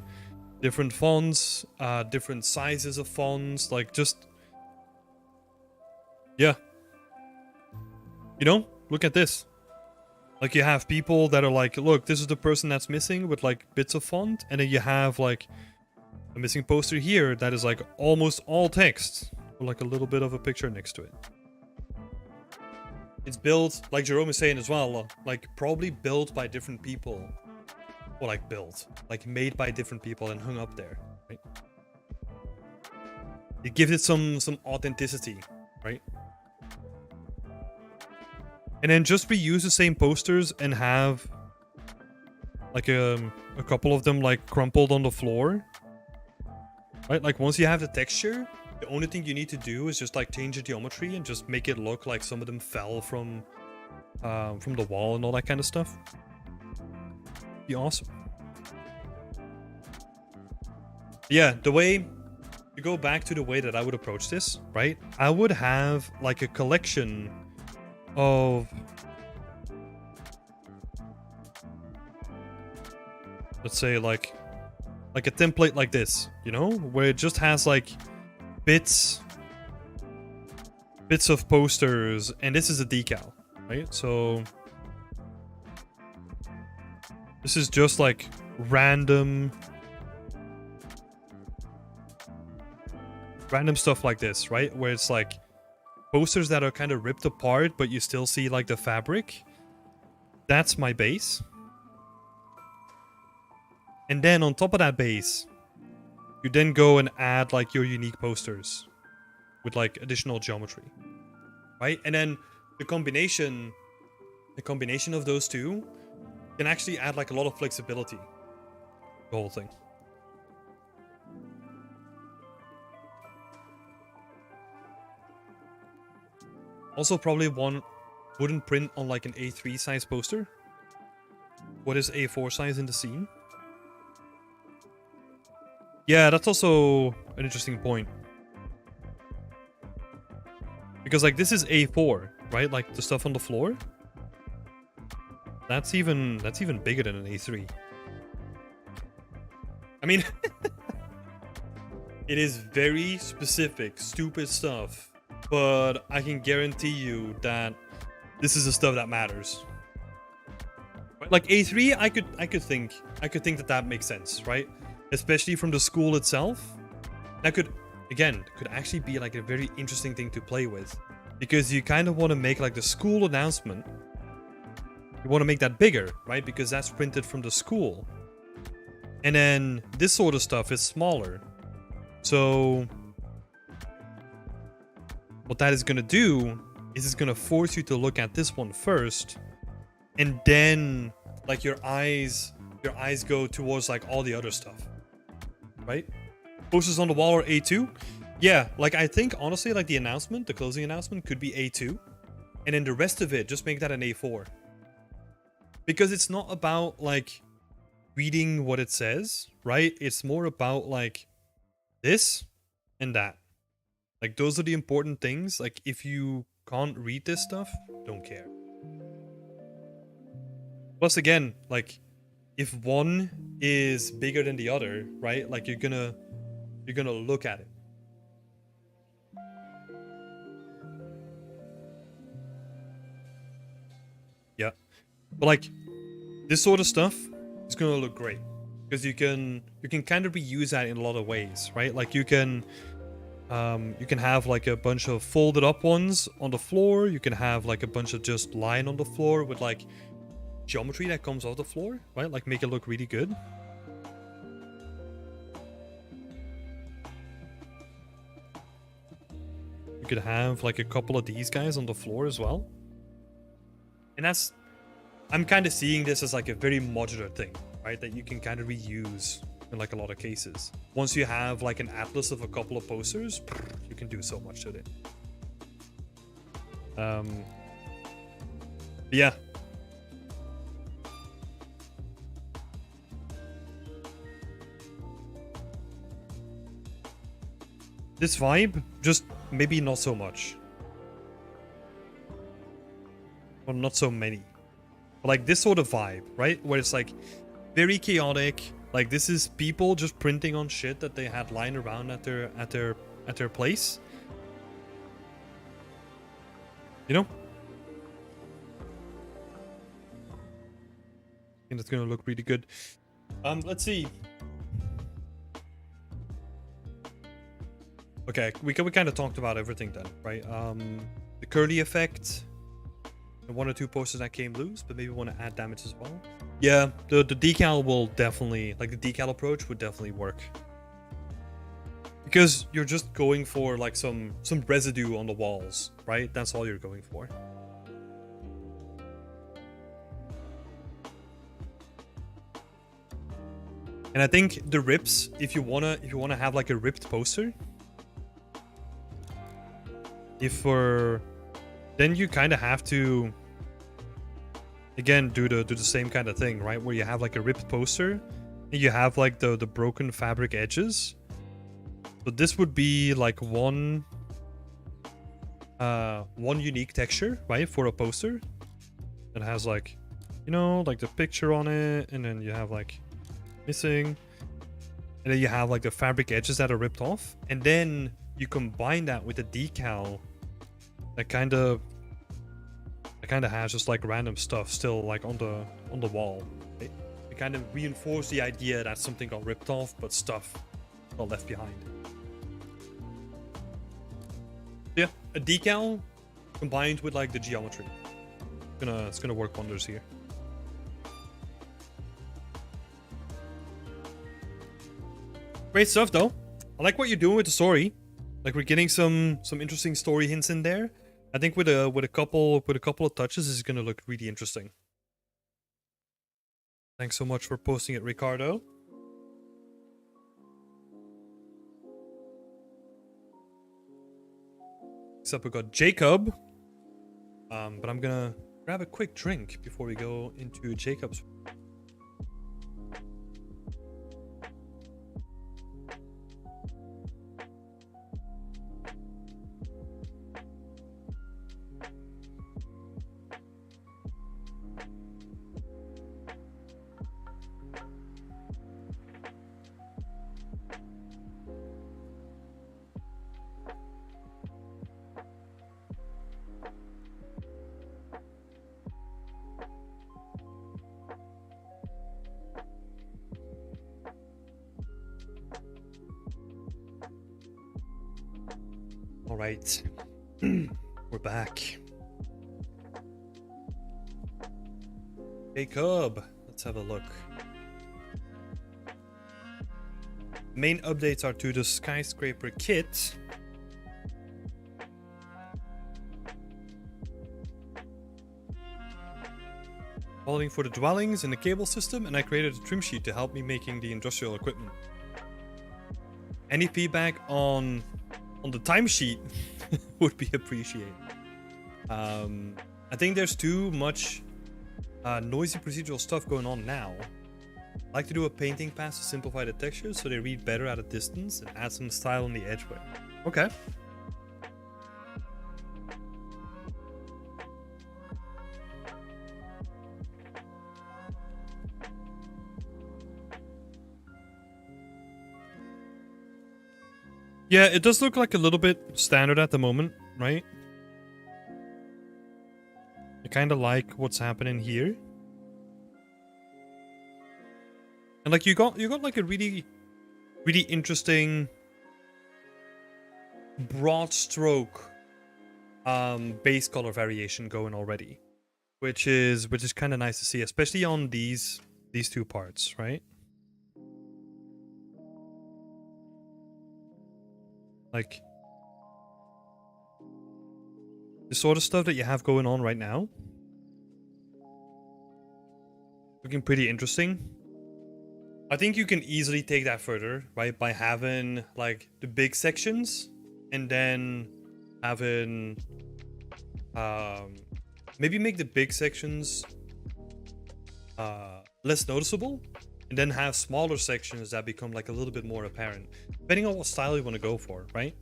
Different fonts, different sizes of fonts, like just, yeah. You know, look at this. Like you have people that are like, look, this is the person that's missing with like bits of font, and then you have like a missing poster here that is like almost all text with like a little bit of a picture next to it. It's built, like Jerome is saying as well, like probably built by different people. Or like built, like made by different people and hung up there, right? It gives it some authenticity, right? And then just reuse the same posters and have like a couple of them like crumpled on the floor, right? Like once you have the texture, the only thing you need to do is just like change the geometry and just make it look like some of them fell from the wall and all that kind of stuff. Be awesome. Yeah, the way to go back to the way that I would approach this, right? I would have like a collection of, let's say like a template like this, you know, where it just has like bits of posters, and this is a decal, right? So this is just like random stuff like this, right? Where it's like posters that are kind of ripped apart, but you still see like the fabric. That's my base. And then on top of that base, you then go and add like your unique posters with like additional geometry, right? And then the combination of those two can actually add like a lot of flexibility to the whole thing. Also, probably one wouldn't print on like an A3 size poster. What is A4 size in the scene? Yeah, that's also an interesting point. Because like this is A4, right? Like the stuff on the floor. That's even bigger than an A3. I mean, it is very specific, stupid stuff, but I can guarantee you that this is the stuff that matters. Like A3, I could think that makes sense, right? Especially from the school itself. That could actually be like a very interesting thing to play with, because you kind of want to make like the school announcement. You want to make that bigger, right? Because that's printed from the school. And then this sort of stuff is smaller. So what that is going to do is it's going to force you to look at this one first, and then like your eyes go towards like all the other stuff, right? Posters on the wall are A2. Yeah, like I think honestly like the closing announcement could be A2, and then the rest of it just make that an A4. Because it's not about like reading what it says, right? It's more about like this and that. Like those are the important things. Like if you can't read this stuff, don't care. Plus again, like if one is bigger than the other, right? Like you're gonna look at it. Yeah. But like this sort of stuff is gonna look great, because you can kind of reuse that in a lot of ways, right? Like you can have like a bunch of folded up ones on the floor. You can have like a bunch of just line on the floor with like geometry that comes off the floor, right? Like make it look really good. You could have like a couple of these guys on the floor as well. And I'm kind of seeing this as like a very modular thing, right? That you can kind of reuse in like a lot of cases. Once you have like an atlas of a couple of posters, you can do so much with it. Yeah. This vibe, just maybe not so much. Or not so many. But like this sort of vibe, right? Where it's like very chaotic. Like this is people just printing on shit that they had lying around at their place. You know? I think that's gonna look really good. Let's see. Okay, we kind of talked about everything then, right? The curly effect. And one or two posters that came loose, but maybe we want to add damage as well. Yeah, the decal will definitely, like the decal approach would definitely work. Because you're just going for like some residue on the walls, right? That's all you're going for. And I think the rips, if you wanna have like a ripped poster, then you kind of have to again do the same kind of thing, right? Where you have like a ripped poster and you have like the broken fabric edges. So this would be like one unique texture, right, for a poster. It has like, you know, like the picture on it, and then you have like missing, and then you have like the fabric edges that are ripped off, and then you combine that with a decal that kind of has just like random stuff still like on the wall. It kind of reinforce the idea that something got ripped off, but stuff got left behind. Yeah, a decal combined with like the geometry. It's gonna work wonders here. Great stuff though. I like what you're doing with the story. Like we're getting some interesting story hints in there. I think with a couple of touches, this is gonna look really interesting. Thanks so much for posting it, Ricardo. Next up we got Jacob. But I'm gonna grab a quick drink before we go into Jacob's. All right, we're back. Jacob, let's have a look. Main updates are to the Skyscraper kit. Following for the dwellings and the cable system, and I created a trim sheet to help me making the industrial equipment. Any feedback on the timesheet would be appreciated. I think there's too much noisy procedural stuff going on now. I like to do a painting pass to simplify the textures so they read better at a distance and add some style on the edgeway. Okay. Yeah, it does look like a little bit standard at the moment, right? I kind of like what's happening here. And like you got like a really interesting broad stroke base color variation going already, which is kind of nice to see, especially on these two parts, right? Like the sort of stuff that you have going on right now, looking pretty interesting. I think you can easily take that further, right? By having like the big sections and then having maybe make the big sections less noticeable, and then have smaller sections that become like a little bit more apparent, depending on what style you want to go for, right?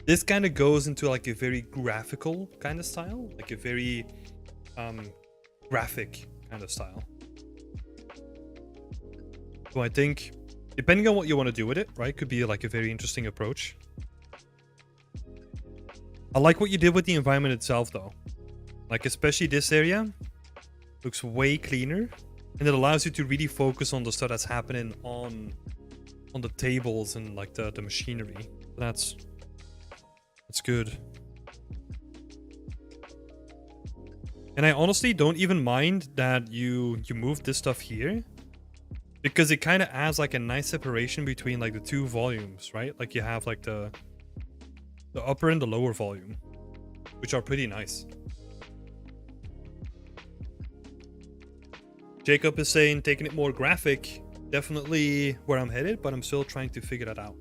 This kind of goes into like a very graphical kind of style, like a very graphic kind of style. So I think, depending on what you want to do with it, right, could be like a very interesting approach. I like what you did with the environment itself, though. Like, especially this area looks way cleaner, and it allows you to really focus on the stuff that's happening on the tables and like the machinery. That's good. And I honestly don't even mind that you moved this stuff here, because it kind of adds like a nice separation between like the two volumes, right? Like you have like the upper and the lower volume, which are pretty nice. Jacob is saying taking it more graphic, definitely where I'm headed, but I'm still trying to figure that out.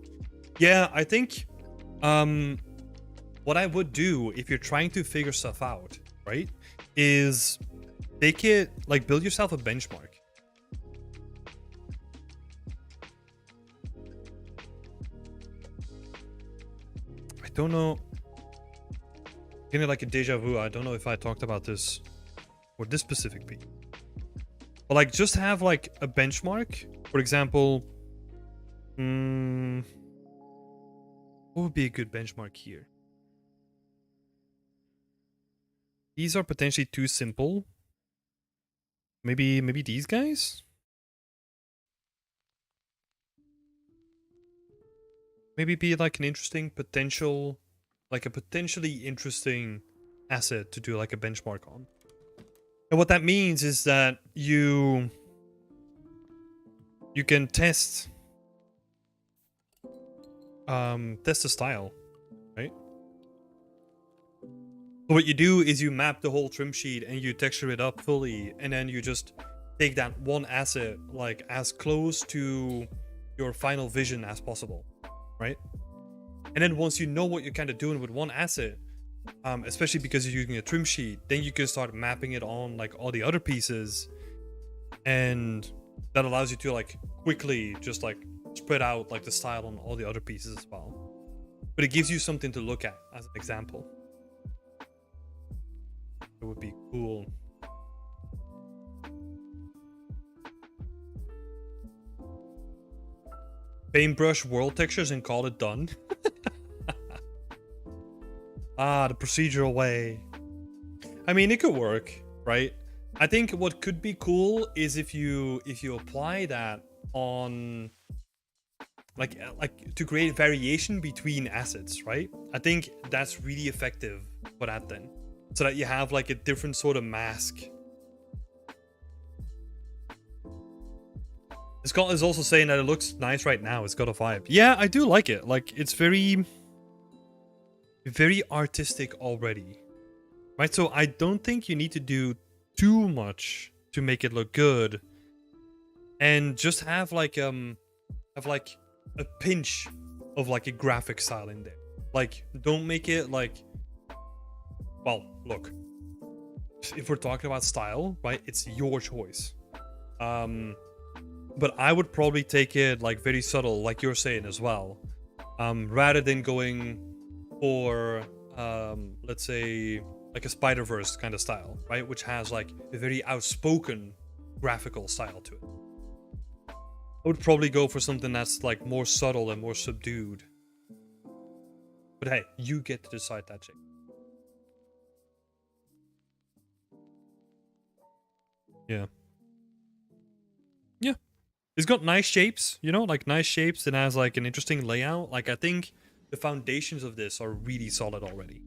Yeah, I think what I would do if you're trying to figure stuff out, right, is take it, like build yourself a benchmark. don't know. Getting like a deja vu. I don't know if I talked about this or this specific piece. But like just have like a benchmark. For example, what would be a good benchmark here? These are potentially too simple. Maybe these guys? Maybe be like an interesting potential, like a potentially interesting asset to do like a benchmark on. And what that means is that you can test the style, right? So what you do is you map the whole trim sheet and you texture it up fully, and then you just take that one asset like as close to your final vision as possible, right? And then once you know what you're kind of doing with one asset, especially because you're using a trim sheet, then you can start mapping it on like all the other pieces, and that allows you to like quickly just like spread out like the style on all the other pieces as well. But it gives you something to look at as an example. It would be cool. Paintbrush world textures and call it done. The procedural way. I mean, it could work, right? I think what could be cool is if you apply that on like to create variation between assets, right? I think that's really effective for that then. So that you have like a different sort of mask. Scott is also saying that it looks nice right now. It's got a vibe. Yeah, I do like it. Like, it's very artistic already. Right? So I don't think you need to do too much to make it look good. And just have like a pinch of like a graphic style in there. Like, don't make it like, well, look, if we're talking about style, right, it's your choice. But I would probably take it like very subtle, like you're saying as well, rather than going for, let's say, like a Spider-Verse kind of style, right, which has like a very outspoken graphical style to it. I would probably go for something that's like more subtle and more subdued. But hey, you get to decide that, Jake. Yeah. Yeah. It's got nice shapes, you know, like nice shapes, and has like an interesting layout. Like, I think the foundations of this are really solid already.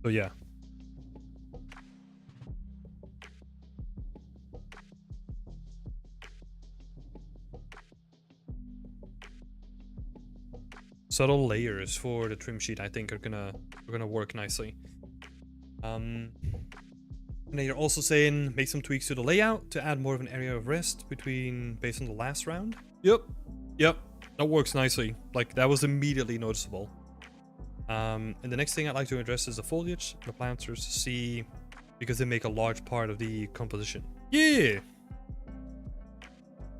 So yeah. Subtle layers for the trim sheet, I think, are gonna work nicely. And then you're also saying make some tweaks to the layout to add more of an area of rest based on the last round. Yep, that works nicely. Like, that was immediately noticeable. And the next thing I'd like to address is the foliage. The plants are to see because they make a large part of the composition. Yeah.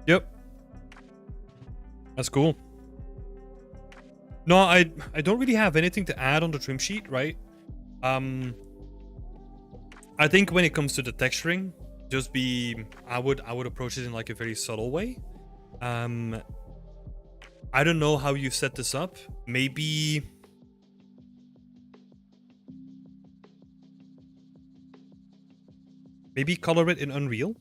Yep. That's cool. No, I don't really have anything to add on the trim sheet, right? I think when it comes to the texturing, I would approach it in like a very subtle way. I don't know how you set this up. Maybe color it in Unreal.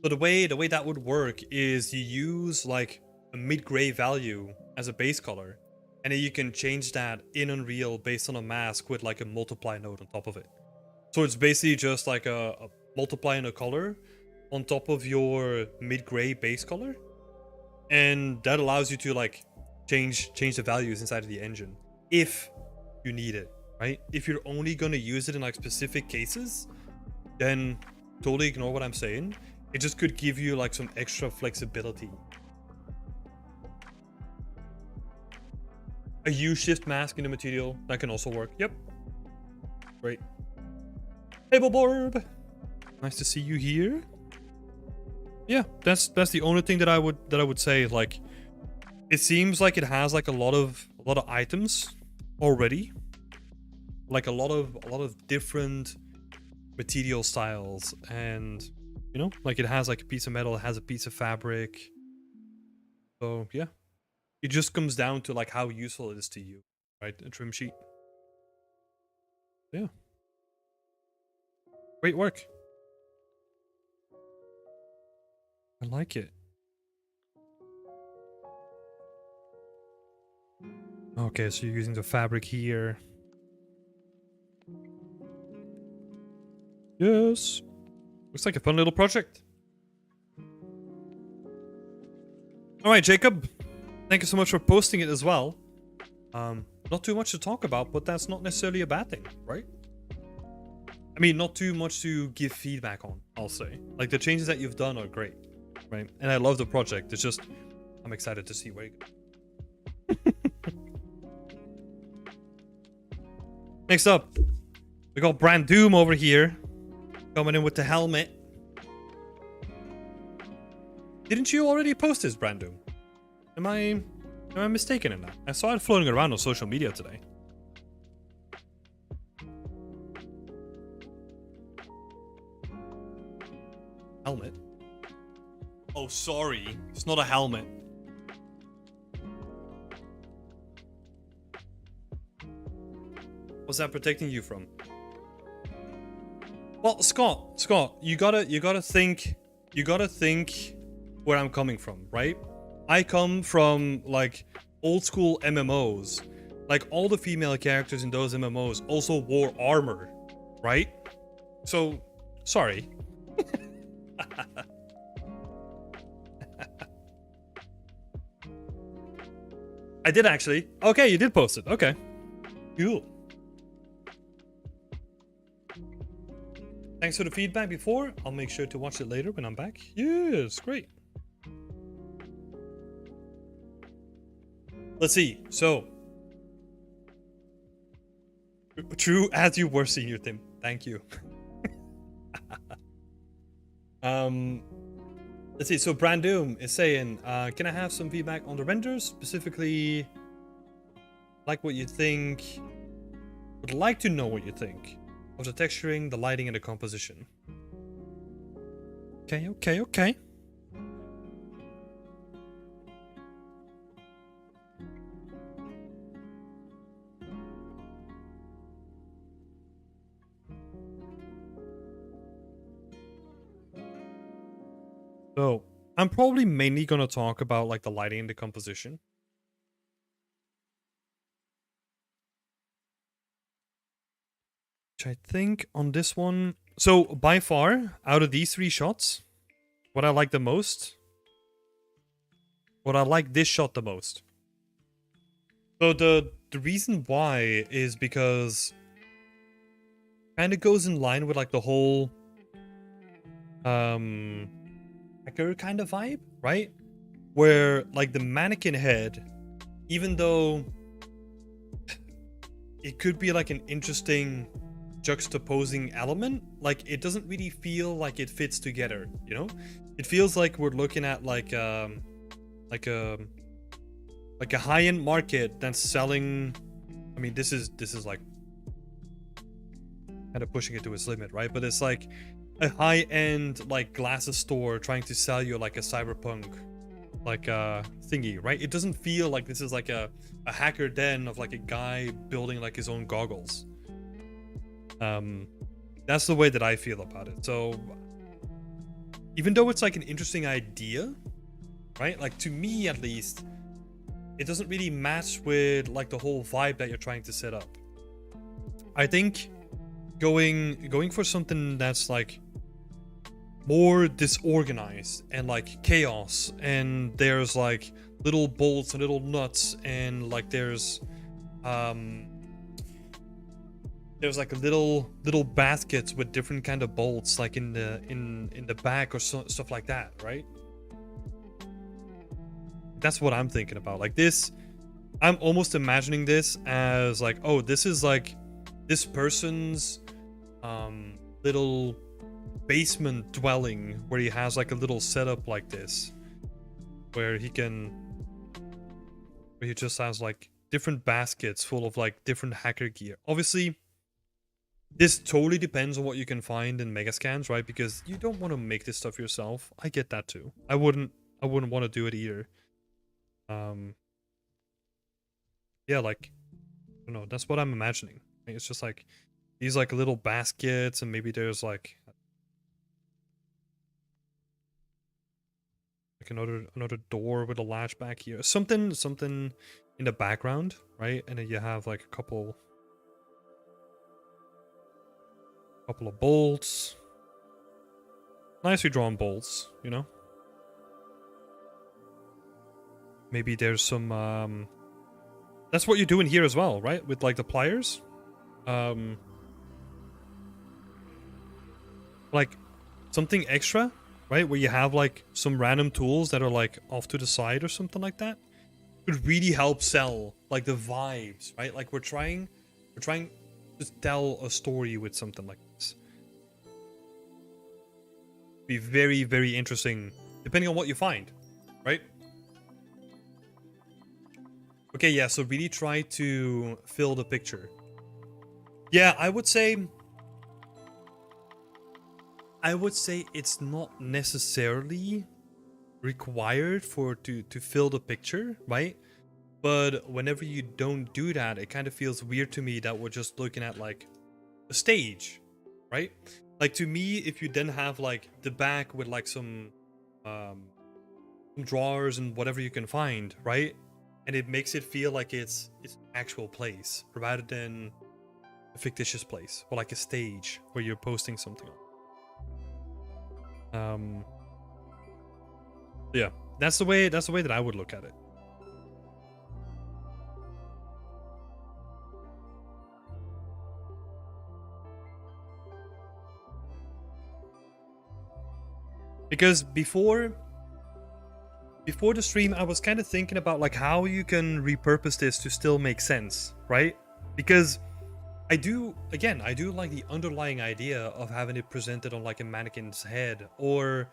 So the way that would work is you use like a mid-gray value as a base color, and then you can change that in Unreal based on a mask with like a multiply node on top of it. So it's basically just like a multiplying a color on top of your mid-gray base color, and that allows you to like change the values inside of the engine if you need it, right? If you're only going to use it in like specific cases, then totally ignore what I'm saying. It just could give you like some extra flexibility. A U-shift mask in the material, that can also work. Yep. Great. Hey, Borb. Nice to see you here. Yeah, that's the only thing that I would say. Like, It seems like it has like a lot of items already, like a lot of different material styles, and you know, like it has like a piece of metal, it has a piece of fabric. So yeah, it just comes down to like how useful it is to you, right? A trim sheet. Yeah, great work. I like it. Okay, so you're using the fabric here. Yes. Looks like a fun little project. Alright, Jacob. Thank you so much for posting it as well. Not too much to talk about, but that's not necessarily a bad thing, right? I mean, not too much to give feedback on, I'll say. Like, the changes that you've done are great, right? And I love the project. It's just, I'm excited to see where you go. Next up, we got Brandom over here. Coming in with the helmet. Didn't you already post this, Brandom? Am I mistaken in that? I saw it floating around on social media today. Helmet? Oh, sorry. It's not a helmet. What's that protecting you from? Well, Scott, you gotta think where I'm coming from, right? I come from like old school MMOs. Like all the female characters in those MMOs also wore armor, right? So, sorry. I did actually. Okay, you did post it. Okay. Cool. Thanks for the feedback before. I'll make sure to watch it later when I'm back. Yes, great. Let's see. So, true as you were, Senior Tim. Thank you. Let's see. So, Brandom is saying, can I have some feedback on the renders? Specifically, like what you think. Would like to know what you think of the texturing, the lighting, and the composition. Okay. So, I'm probably mainly going to talk about like the lighting and the composition. Which I think on this one... So, by far, out of these three shots, what I like the most... What I like this shot the most. So, the reason why is because... kind of goes in line with like the whole... hacker kind of vibe, right? Where like the mannequin head, even though it could be like an interesting juxtaposing element, like it doesn't really feel like it fits together, you know? It feels like we're looking at like a high-end market that's selling... I mean, this is like kind of pushing it to its limit, right? But it's like a high-end like glasses store trying to sell you like a cyberpunk like thingy, right? It doesn't feel like this is like a hacker den of like a guy building like his own goggles. That's the way that I feel about it. So even though it's like an interesting idea, right? Like to me at least, it doesn't really match with like the whole vibe that you're trying to set up. I think going for something that's like more disorganized and like chaos, and there's like little bolts and little nuts, and like there's like little baskets with different kind of bolts like in the back or stuff like that, right? That's what I'm thinking about. Like this, I'm almost imagining this as like, oh, this is like this person's little basement dwelling where he has like a little setup like this, where he can where he just has like different baskets full of like different hacker gear. Obviously, this totally depends on what you can find in Megascans, right? Because you don't want to make this stuff yourself. I get that too. I wouldn't want to do it either. Yeah, like, I don't know, that's what I'm imagining. It's just like these like little baskets, and maybe there's like another door with a latch back here. Something in the background, right? And then you have like a couple of bolts. Nicely drawn bolts, you know? Maybe there's some that's what you're doing here as well, right? With like the pliers. Like something extra, right? Where you have like some random tools that are like off to the side or something like that. Could really help sell like the vibes, right? Like we're trying to tell a story with something like this. Be very, very interesting depending on what you find, right? Okay, yeah, so really try to fill the picture. Yeah, I would say it's not necessarily required to fill the picture, right? But whenever you don't do that, it kind of feels weird to me that we're just looking at like a stage, right? Like to me, if you then have like the back with like some drawers and whatever you can find, right? And it makes it feel like it's an actual place rather than a fictitious place or like a stage where you're posting something on. Yeah, that's the way that I would look at it. Because before the stream, I was kind of thinking about like how you can repurpose this to still make sense, right? Because I do like the underlying idea of having it presented on like a mannequin's head, or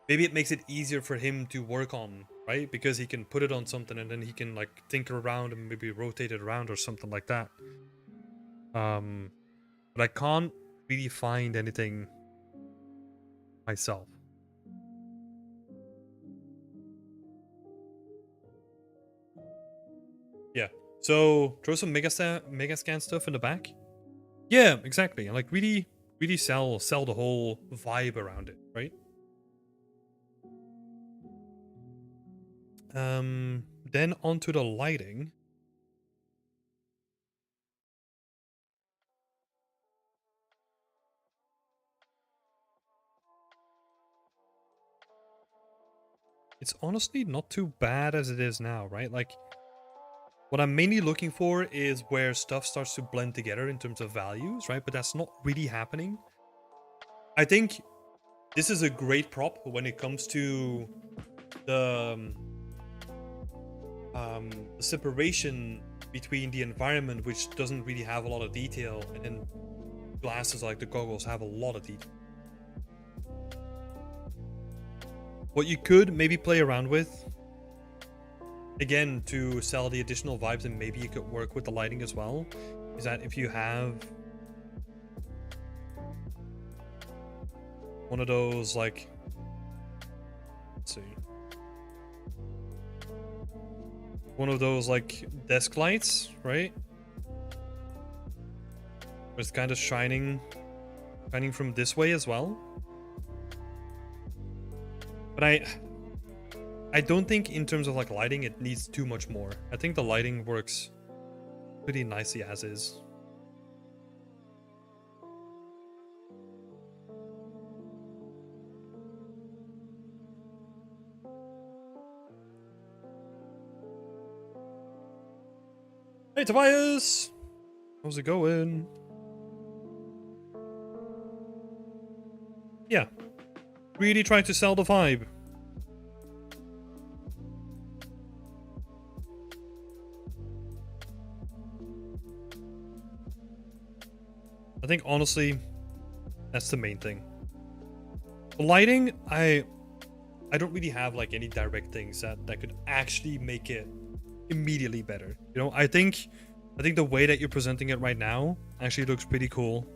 maybe it makes it easier for him to work on, right? Because he can put it on something and then he can like tinker around and maybe rotate it around or something like that. But I can't really find anything myself. Yeah. So throw some Megascan stuff in the back. Yeah, exactly. And like really sell the whole vibe around it, right? Then onto the lighting. It's honestly not too bad as it is now, right? Like, what I'm mainly looking for is where stuff starts to blend together in terms of values, right? But that's not really happening. I think this is a great prop when it comes to the separation between the environment, which doesn't really have a lot of detail, and then glasses like the goggles have a lot of detail. What you could maybe play around with, again, to sell the additional vibes, and maybe you could work with the lighting as well, is that if you have one of those, like, let's see, one of those like desk lights, right? It's kind of shining from this way as well. But I don't think in terms of like lighting it needs too much more. I think the lighting works pretty nicely as is. Hey Tobias! How's it going? Yeah. Really trying to sell the vibe. I think honestly, that's the main thing. The lighting, I don't really have like any direct things that could actually make it immediately better. You know, I think the way that you're presenting it right now actually looks pretty cool.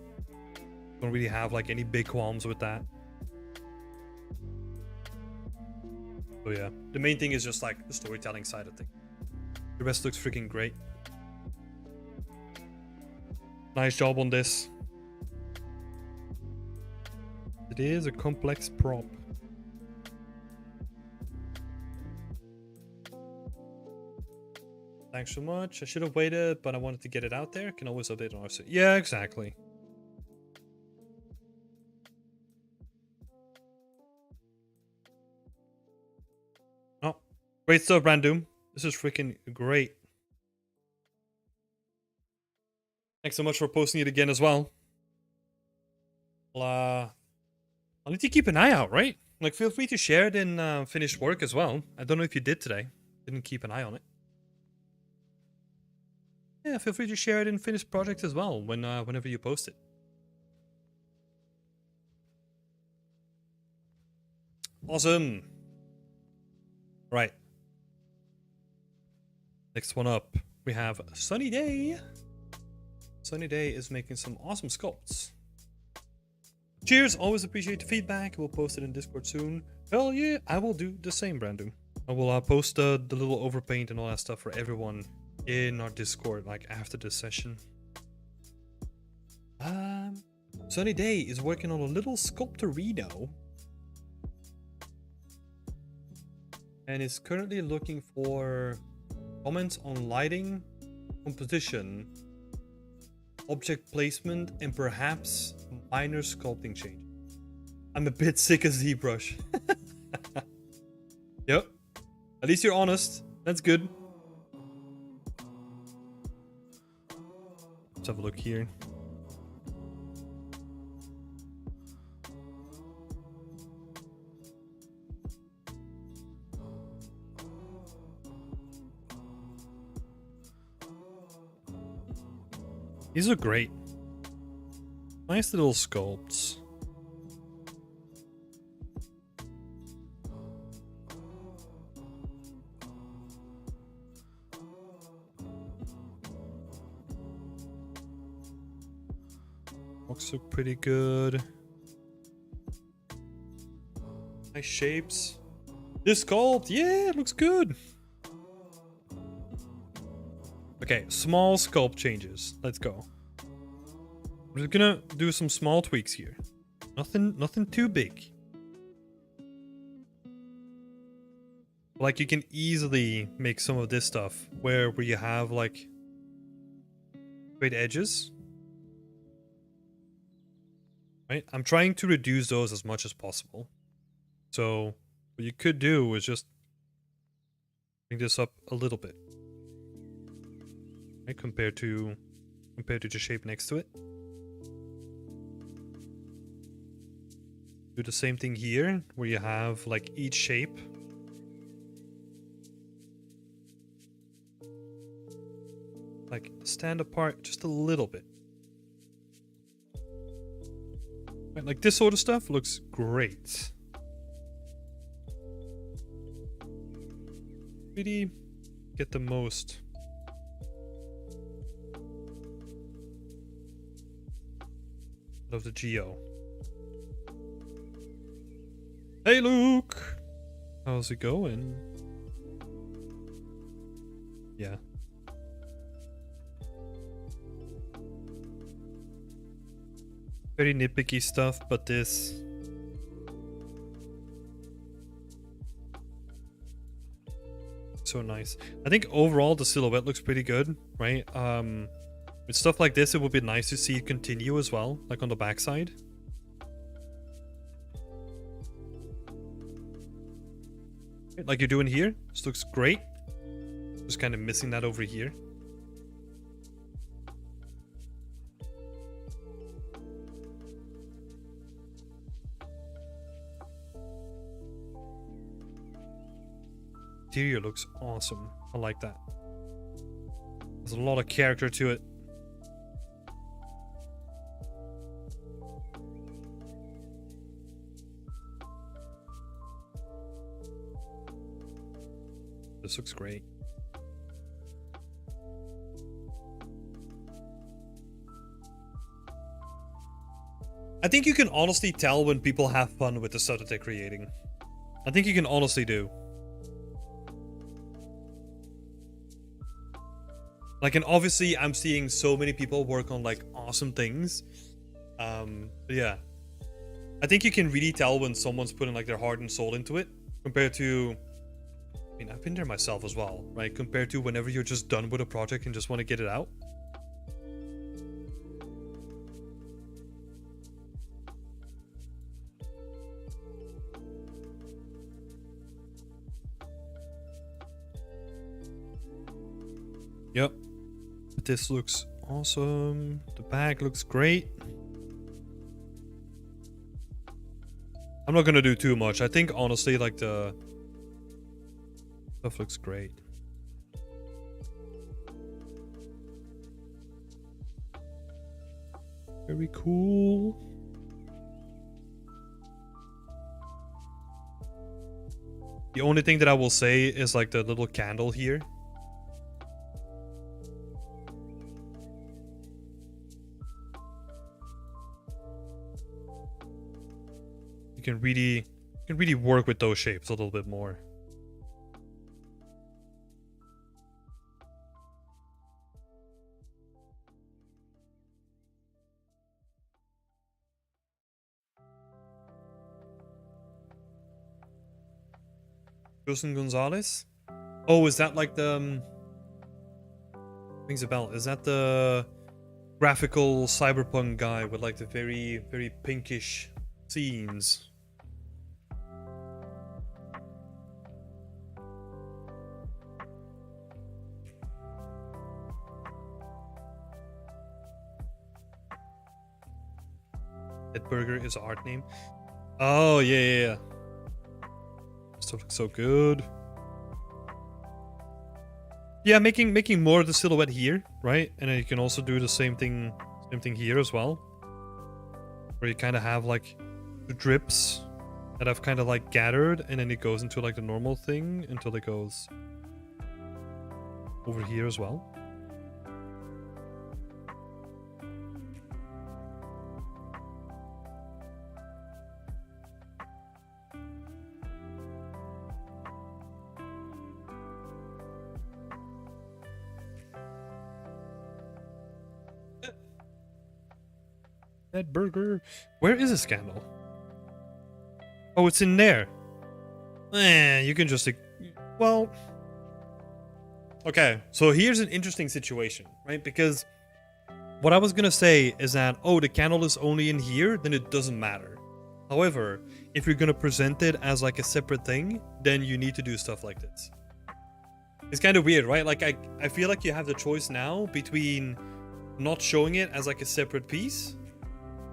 Don't really have like any big qualms with that. So yeah, the main thing is just like the storytelling side of things. The rest looks freaking great. Nice job on this. It is a complex prop. Thanks so much. I should have waited, but I wanted to get it out there. Can always update on our site. Yeah, exactly. Oh, great stuff, Brandom. This is freaking great. Thanks so much for posting it again as well. I'll need to keep an eye out, right? Like, feel free to share it in finished work as well. I don't know if you did today. Didn't keep an eye on it. Yeah, feel free to share it in finished projects as well whenever you post it. Awesome. Right. Next one up, we have Sunny Day. Sunny Day is making some awesome sculpts. Cheers, always appreciate the feedback. We'll post it in Discord soon. Hell yeah, I will do the same, Brandon. I will post the little overpaint and all that stuff for everyone in our Discord, like after this session. Sunny Day is working on a little sculptorino. And is currently looking for comments on lighting, composition, object placement, and perhaps minor sculpting change. I'm a bit sick of ZBrush. Yep. At least you're honest. That's good. Let's have a look here. These are great. Nice little sculpts. Looks look pretty good. Nice shapes. This sculpt, yeah, it looks good. Okay, small sculpt changes. Let's go. We're just gonna do some small tweaks here. Nothing too big. Like, you can easily make some of this stuff where you have like straight edges. Right? I'm trying to reduce those as much as possible. So what you could do is just bring this up a little bit. Right? Compared to the shape next to it. Do the same thing here, where you have like each shape like stand apart just a little bit. Right, like this sort of stuff looks great. Really get the most out of the geo. Hey Luke! How's it going? Yeah. Very nitpicky stuff, but this... so nice. I think overall the silhouette looks pretty good, right? With stuff like this, it would be nice to see it continue as well, like on the backside. Like you're doing here. This looks great. Just kind of missing that over here. Interior looks awesome. I like that. There's a lot of character to it. This looks great. think you can honestly tell when people have fun with the stuff that they're creating. I think you can honestly do. Like, and obviously I'm seeing so many people work on like awesome things. But yeah. I think you can really tell when someone's putting like their heart and soul into it compared to, I mean, I've been there myself as well, right? Compared to whenever you're just done with a project and just want to get it out. Yep. This looks awesome. The bag looks great. I'm not gonna do too much. I think honestly, like the stuff looks great. Very cool. The only thing that I will say is like the little candle here. You can really work with those shapes a little bit more. Wilson Gonzalez? Oh, is that like the rings a bell? Is that the graphical cyberpunk guy with like the very pinkish scenes? That burger is art name. Oh yeah. Stuff looks so good. Yeah, making more of the silhouette here, right? And then you can also do the same thing here as well, where you kind of have like the drips that I've kind of like gathered, and then it goes into like the normal thing until it goes over here as well. That burger. Where is this candle? Oh, it's in there. You can just... Well... Okay, so here's an interesting situation, right? Because what I was gonna say is that, oh, the candle is only in here, then it doesn't matter. However, if you're gonna present it as like a separate thing, then you need to do stuff like this. It's kind of weird, right? Like, I feel like you have the choice now between not showing it as like a separate piece.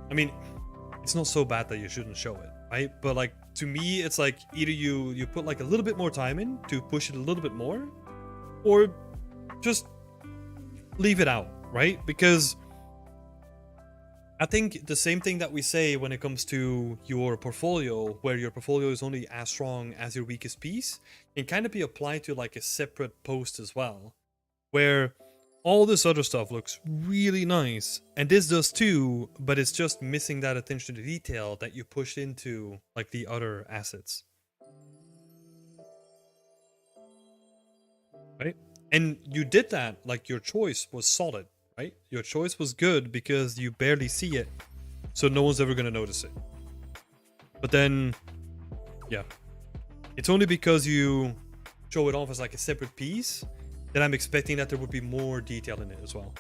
I mean, it's not so bad that you shouldn't show it, right? But like, to me, it's like either you put like a little bit more time in to push it a little bit more, or just leave it out, right? Because I think the same thing that we say when it comes to your portfolio, where your portfolio is only as strong as your weakest piece, can kind of be applied to like a separate post as well, where all this other stuff looks really nice, and this does too, but it's just missing that attention to detail that you push into like the other assets. Right? And you did that, like your choice was solid, right? Your choice was good because you barely see it, so no one's ever gonna notice it. But then, yeah, it's only because you show it off as like a separate piece that I'm expecting that there would be more detail in it as well.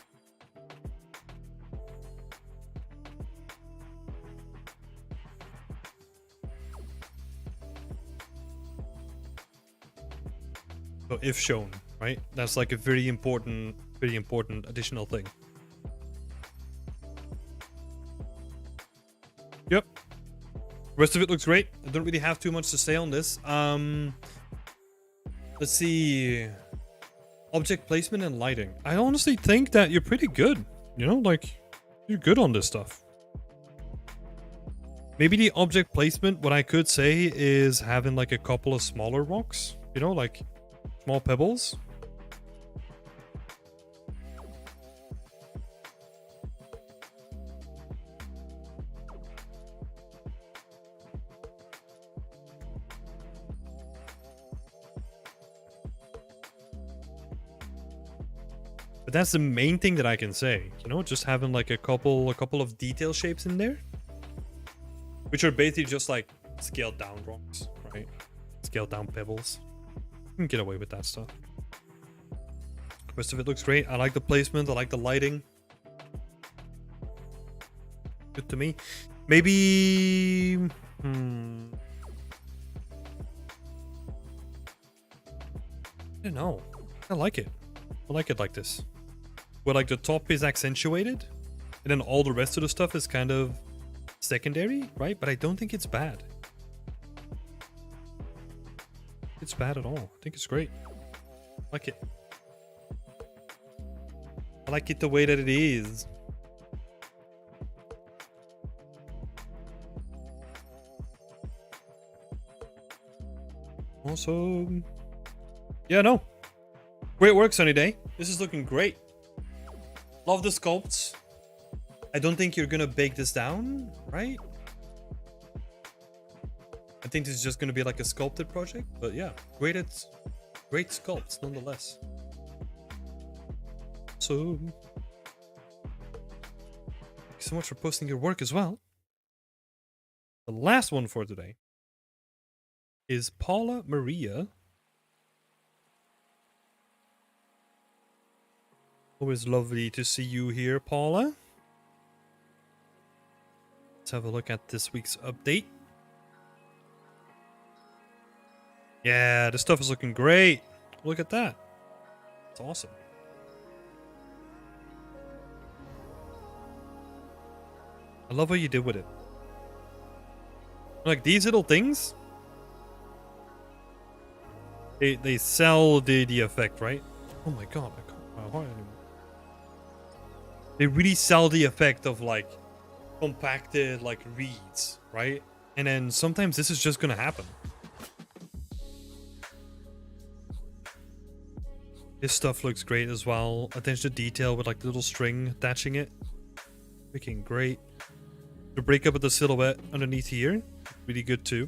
So if shown, right? That's like a very important additional thing. Yep. The rest of it looks great. I don't really have too much to say on this. Let's see. Object placement and lighting. I honestly think that you're pretty good. You know, like, you're good on this stuff. Maybe the object placement, what I could say is having like a couple of smaller rocks. You know, like small pebbles. But that's the main thing that I can say, you know, just having like a couple of detail shapes in there, which are basically just like scaled down rocks, right? Scaled down pebbles. You can get away with that stuff. The rest of it looks great. I like the placement. I like the lighting. Good to me. Maybe... I don't know. I like it. I like it like this. Where like the top is accentuated and then all the rest of the stuff is kind of secondary, right? But I don't think it's bad. It's bad at all. I think it's great. I like it. I like it the way that it is. Awesome. Yeah, no. Great work, Sunny Day. This is looking great. Love the sculpts. I don't think you're gonna bake this down, right? I think this is just gonna be like a sculpted project, but yeah, great sculpts nonetheless. So, thank you so much for posting your work as well. The last one for today is Paula Maria. Always lovely to see you here, Paula. Let's have a look at this week's update. Yeah, this stuff is looking great. Look at that. It's awesome. I love what you did with it. Like these little things, they sell the effect, right? Oh my god, I can't my heart anymore. They really sell the effect of like compacted like reeds, right? And then sometimes this is just gonna happen. This stuff looks great as well. Attention to detail with like the little string attaching it. Freaking great. The breakup of the silhouette underneath here, really good too.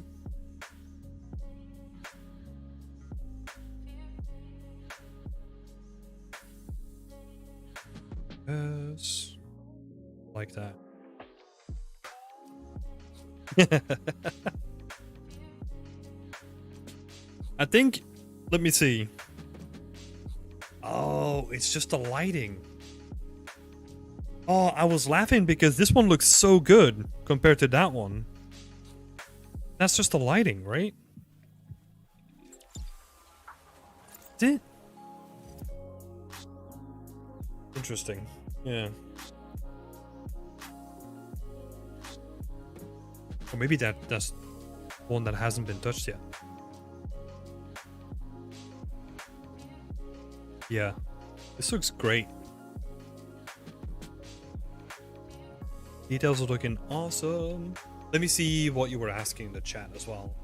Yes. Like that. I think, let me see. Oh, it's just the lighting. Oh, I was laughing because this one looks so good compared to that one. That's just the lighting, right? That's it. Interesting. Yeah. Or maybe that's one that hasn't been touched yet. Yeah. This looks great. Details are looking awesome. Let me see what you were asking in the chat as well.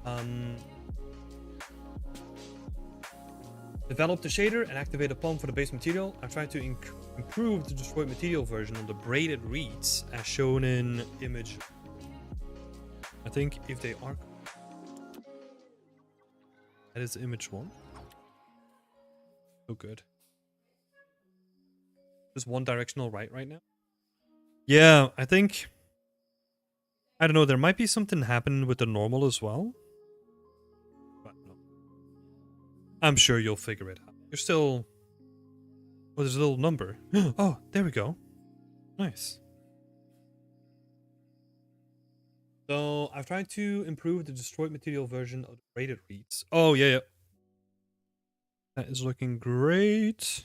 Develop the shader and activate a pump for the base material. I'm trying to improve the destroyed material version on the braided reeds as shown in image. I think if they are... That is image 1. So good. Just one directional right now. Yeah, I think... I don't know, there might be something happening with the normal as well. But no. I'm sure you'll figure it out. You're still... Oh, there's a little number. Oh, there we go. Nice. So, I've tried to improve the destroyed material version of the braided reeds. Oh, yeah. That is looking great.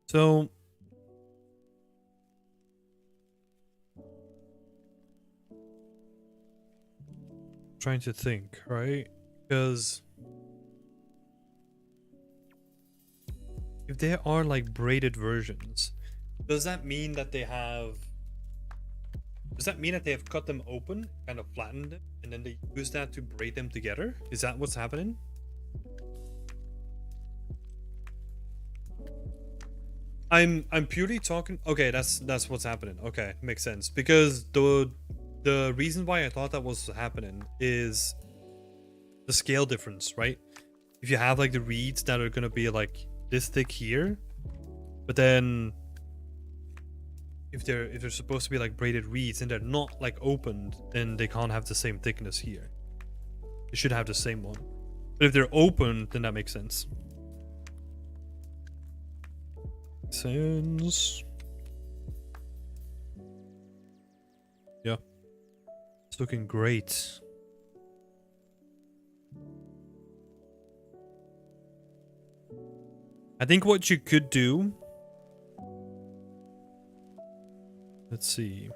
So, trying to think, right? Because if there are like braided versions, does that mean that they have cut them open, kind of flattened them, and then they use that to braid them together? Is that what's happening? I'm purely talking. Okay, that's what's happening. Okay, makes sense, because the the reason why I thought that was happening is the scale difference, right? If you have like the reeds that are gonna be like this thick here, but then if they're supposed to be like braided reeds and they're not like opened, then they can't have the same thickness here. They should have the same one. But if they're open, then that makes sense. Sense. Yeah. It's looking great. I think what you could do... Let's see.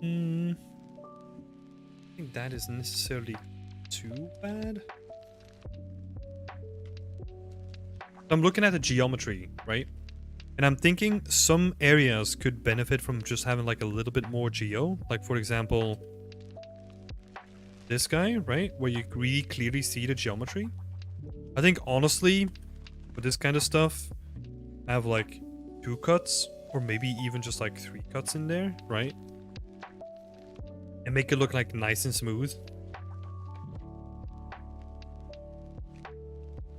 I think that isn't necessarily too bad. I'm looking at the geometry, right? And I'm thinking some areas could benefit from just having like a little bit more geo. Like for example, this guy, right? Where you really clearly see the geometry. I think honestly, with this kind of stuff, have like 2 cuts or maybe even just like 3 cuts in there, right? And make it look like nice and smooth.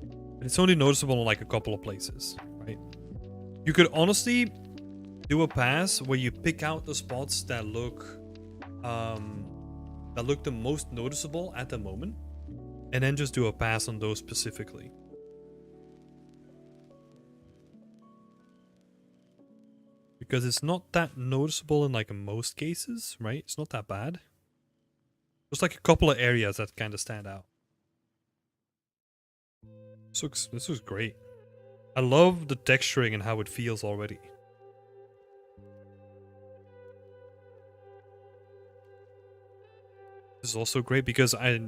But it's only noticeable in like a couple of places, right? You could honestly do a pass where you pick out the spots that look the most noticeable at the moment, and then just do a pass on those specifically. Because it's not that noticeable in like most cases, right? It's not that bad. Just like a couple of areas that kind of stand out. This looks great. I love the texturing and how it feels already. This is also great because I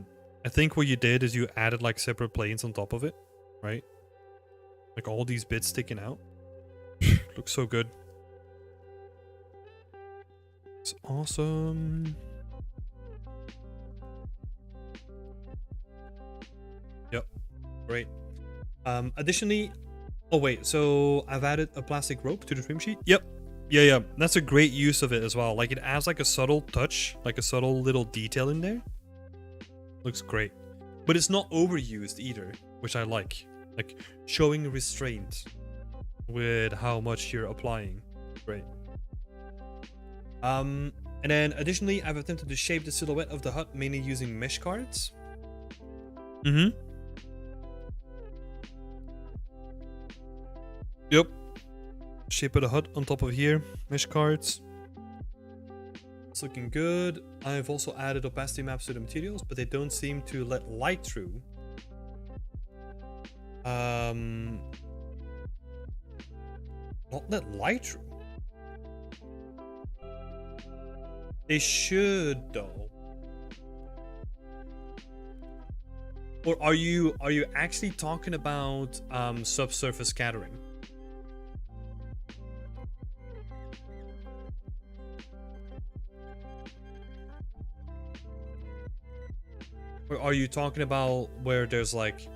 think what you did is you added like separate planes on top of it, right? Like all these bits sticking out. Looks so good. It's awesome. Yep, great. Additionally, oh wait, so I've added a plastic rope to the trim sheet. Yep. Yeah. That's a great use of it as well. Like it adds like a subtle touch, like a subtle little detail in there. Looks great. But it's not overused either, which I like. Like showing restraint with how much you're applying. Great. And then additionally, I've attempted to shape the silhouette of the hut mainly using mesh cards. Yep. Shape of the hut on top of here. Mesh cards. It's looking good. I've also added opacity maps to the materials, but they don't seem to let light through. Not let light through. They should though. Or are you actually talking about subsurface scattering? Or are you talking about where there's like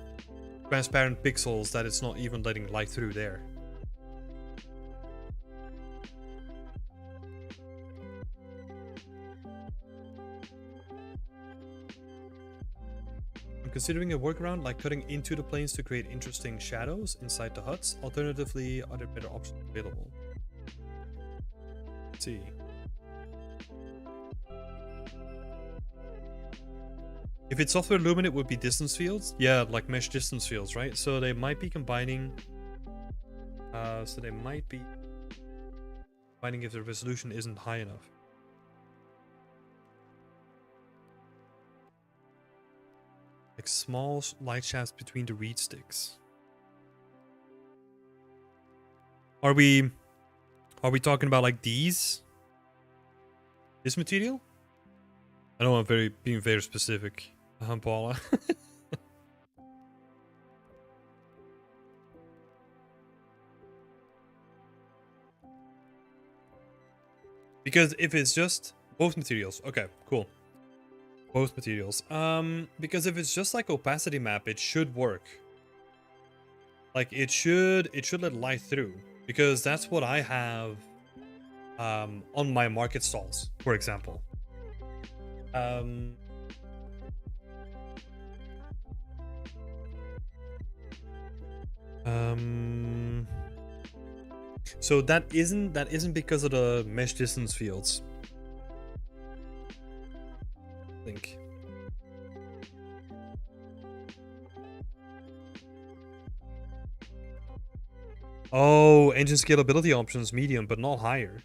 transparent pixels that it's not even letting light through there? I'm considering a workaround like cutting into the planes to create interesting shadows inside the huts. Alternatively, are there better options available? Let's see. If it's software Lumen, it would be distance fields. Yeah, like mesh distance fields, right? So they might be combining. If the resolution isn't high enough. Like small light shafts between the reed sticks. Are we talking about like these? This material? I know I'm being very specific. Paula. Because if it's just both materials, okay, cool. Both materials. Because if it's just like opacity map, it should work. Like it should let light through, because that's what I have on my market stalls, for example. So that isn't because of the mesh distance fields, I think. Oh, engine scalability options medium, but not higher.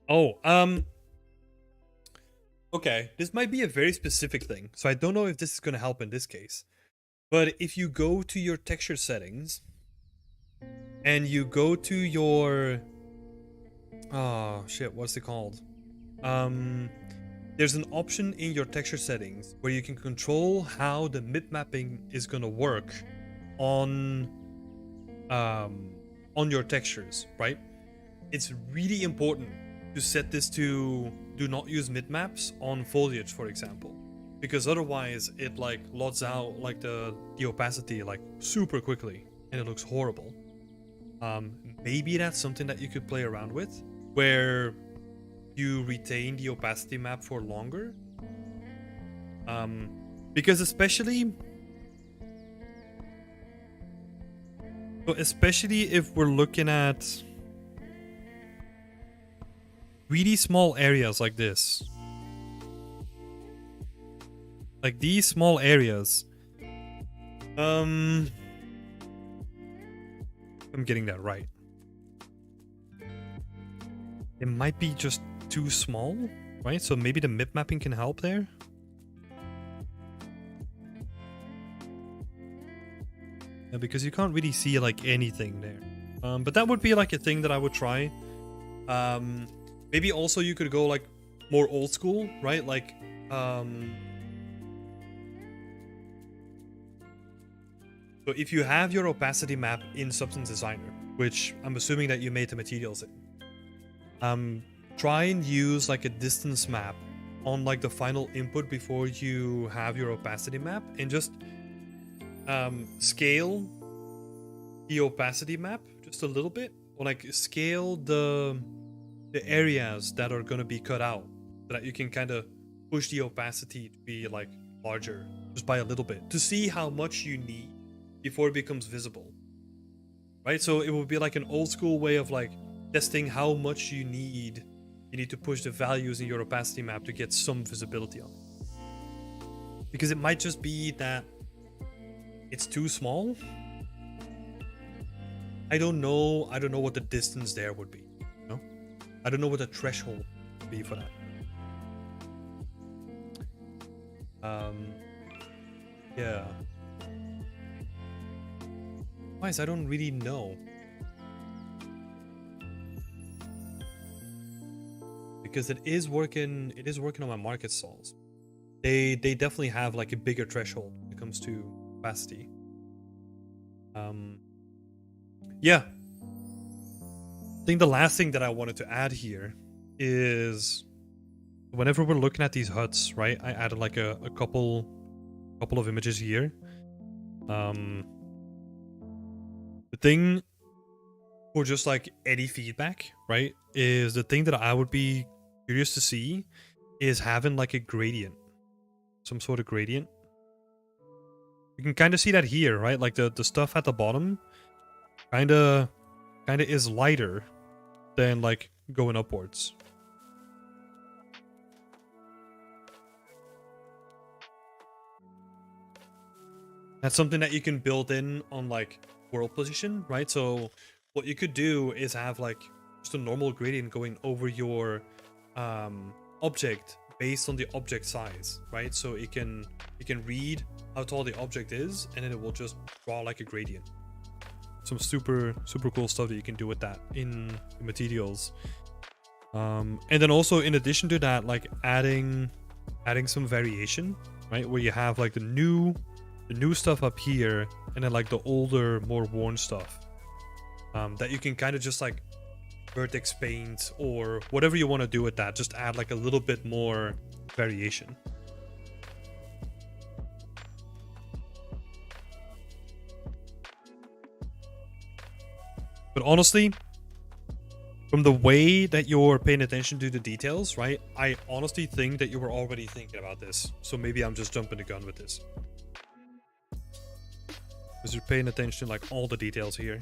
Oh, okay, this might be a very specific thing, so I don't know if this is going to help in this case. But if you go to your texture settings and you go to your, oh shit, what's it called? There's an option in your texture settings where you can control how the mip mapping is going to work on your textures, right? It's really important to set this to do not use mid maps on foliage, for example, because otherwise it like lots out like the opacity like super quickly and it looks horrible. Maybe that's something that you could play around with, where you retain the opacity map for longer, because especially if we're looking at really small areas like this, like these small areas, I'm getting that right, it might be just too small, right? So maybe the mip mapping can help there. Yeah, because you can't really see like anything there, but that would be like a thing that I would try. Maybe also you could go like more old school, right? Like so if you have your opacity map in Substance Designer, which I'm assuming that you made the materials in, try and use like a distance map on like the final input before you have your opacity map, and just scale the opacity map just a little bit, or like scale the areas that are going to be cut out, so that you can kind of push the opacity to be like larger just by a little bit, to see how much you need before it becomes visible, right? So it would be like an old school way of like testing how much you need to push the values in your opacity map to get some visibility on it, because it might just be that it's too small. I don't know what the distance there would be, you know? I don't know what the threshold would be for that. Yeah. Wise, I don't really know. Because it is working on my market stalls. They definitely have like a bigger threshold when it comes to opacity. Yeah. I think the last thing that I wanted to add here is, whenever we're looking at these huts, right? I added like a couple of images here. The thing for just like any feedback, right, is the thing that I would be curious to see is having like a gradient, some sort of gradient. You can kind of see that here, right? Like the stuff at the bottom kind of is lighter than like going upwards. That's something that you can build in on like world position, right? So what you could do is have like just a normal gradient going over your object based on the object size, right? So you can read how tall the object is, and then it will just draw like a gradient. Some super cool stuff that you can do with that in materials. And then also, in addition to that, like adding some variation, right? Where you have like the new stuff up here, and then like the older, more worn stuff. That you can kind of just like vertex paint or whatever you want to do with that. Just add like a little bit more variation. But honestly, from the way that you're paying attention to the details, right? I honestly think that you were already thinking about this. So maybe I'm just jumping the gun with this. Because you're paying attention to like all the details here.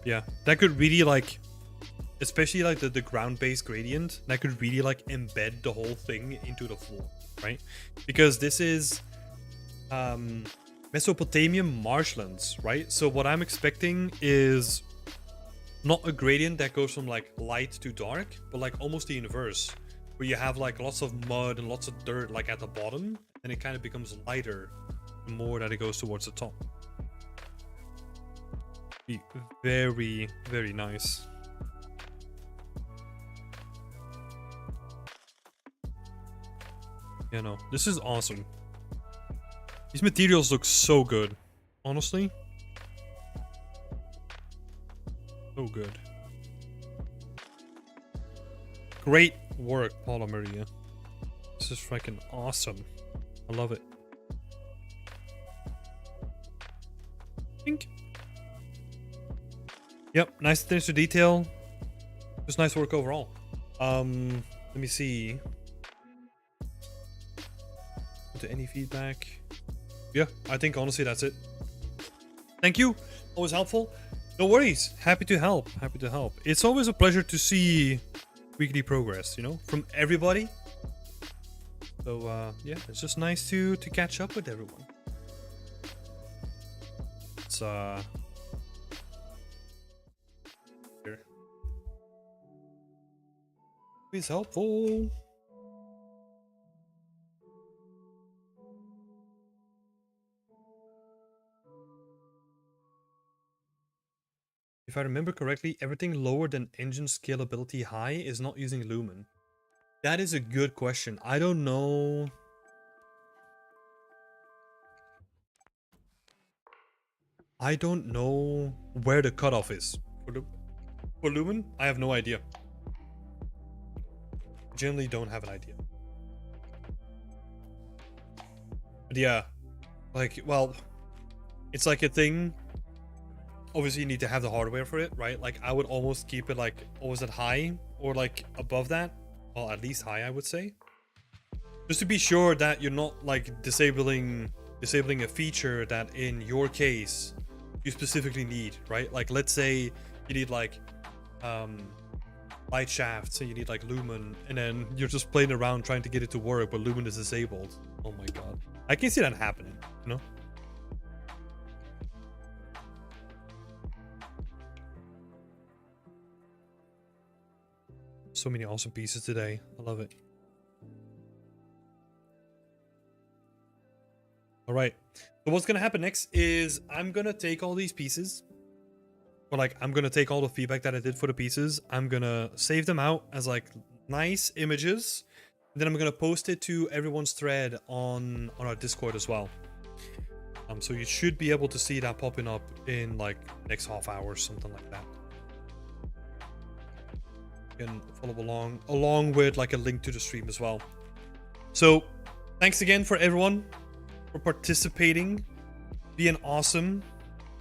Yeah, that could really like, especially like the ground-based gradient, that could really like embed the whole thing into the floor, right? Because this is Mesopotamian marshlands, right? So what I'm expecting is not a gradient that goes from like light to dark, but like almost the inverse, where you have like lots of mud and lots of dirt like at the bottom, and it kind of becomes lighter the more that it goes towards the top. Be very, very nice. Yeah, no, this is awesome. These materials look so good, honestly. So good. Great work, Paula Maria. This is freaking awesome. I love it. Think. Yep, nice attention to detail. Just nice work overall. Let me see. To any feedback? Yeah, I think honestly that's it. Thank you. Always helpful. No worries. Happy to help. Happy to help. It's always a pleasure to see weekly progress, you know, from everybody. So yeah, it's just nice to catch up with everyone. It's here. It's helpful. If I remember correctly, everything lower than engine scalability high is not using Lumen. That is a good question. I don't know. I don't know where the cutoff is. For Lumen, I have no idea. I generally don't have an idea. But yeah, like, well, it's like a thing. Obviously, you need to have the hardware for it, right? Like, I would almost keep it like always at high or like above that. Well, at least high, I would say. Just to be sure that you're not like disabling a feature that in your case you specifically need, right? Like, let's say you need like light shafts and you need like Lumen, and then you're just playing around trying to get it to work, but Lumen is disabled. Oh my god. I can see that happening, you know? So many awesome pieces today. I love it. All right. So what's going to happen next is I'm going to take all these pieces, or like I'm going to take all the feedback that I did for the pieces. I'm going to save them out as like nice images. And then I'm going to post it to everyone's thread on our Discord as well. So you should be able to see that popping up in like next half hour or something like that. Can follow along with like a link to the stream as well. So thanks again for everyone for participating, being awesome,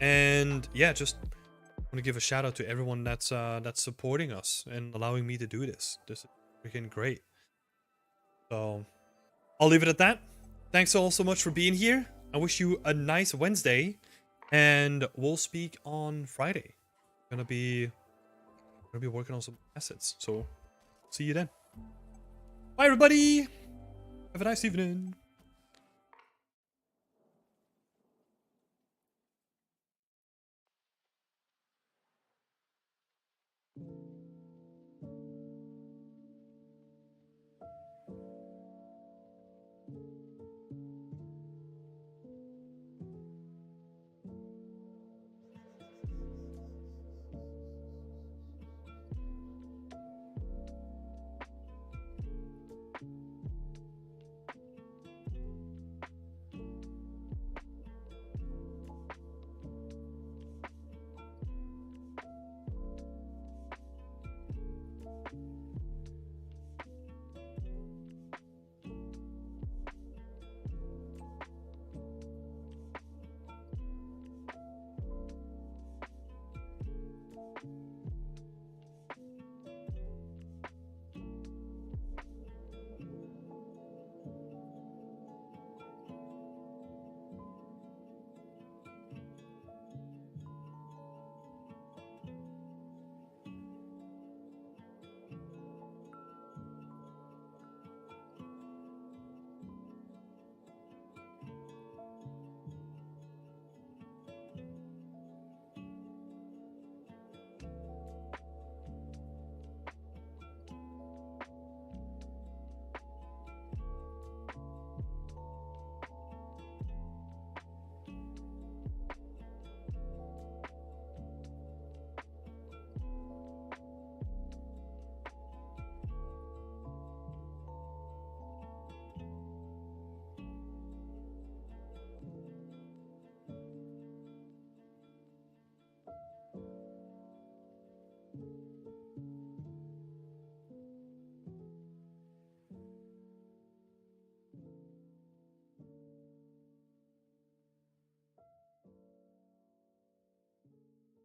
and yeah, just want to give a shout out to everyone that's supporting us and allowing me to do this. This is freaking great. So I'll leave it at that. Thanks all so much for being here. I wish you a nice Wednesday, and we'll speak on Friday. Gonna be working on some assets, so see you then. Bye everybody, have a nice evening.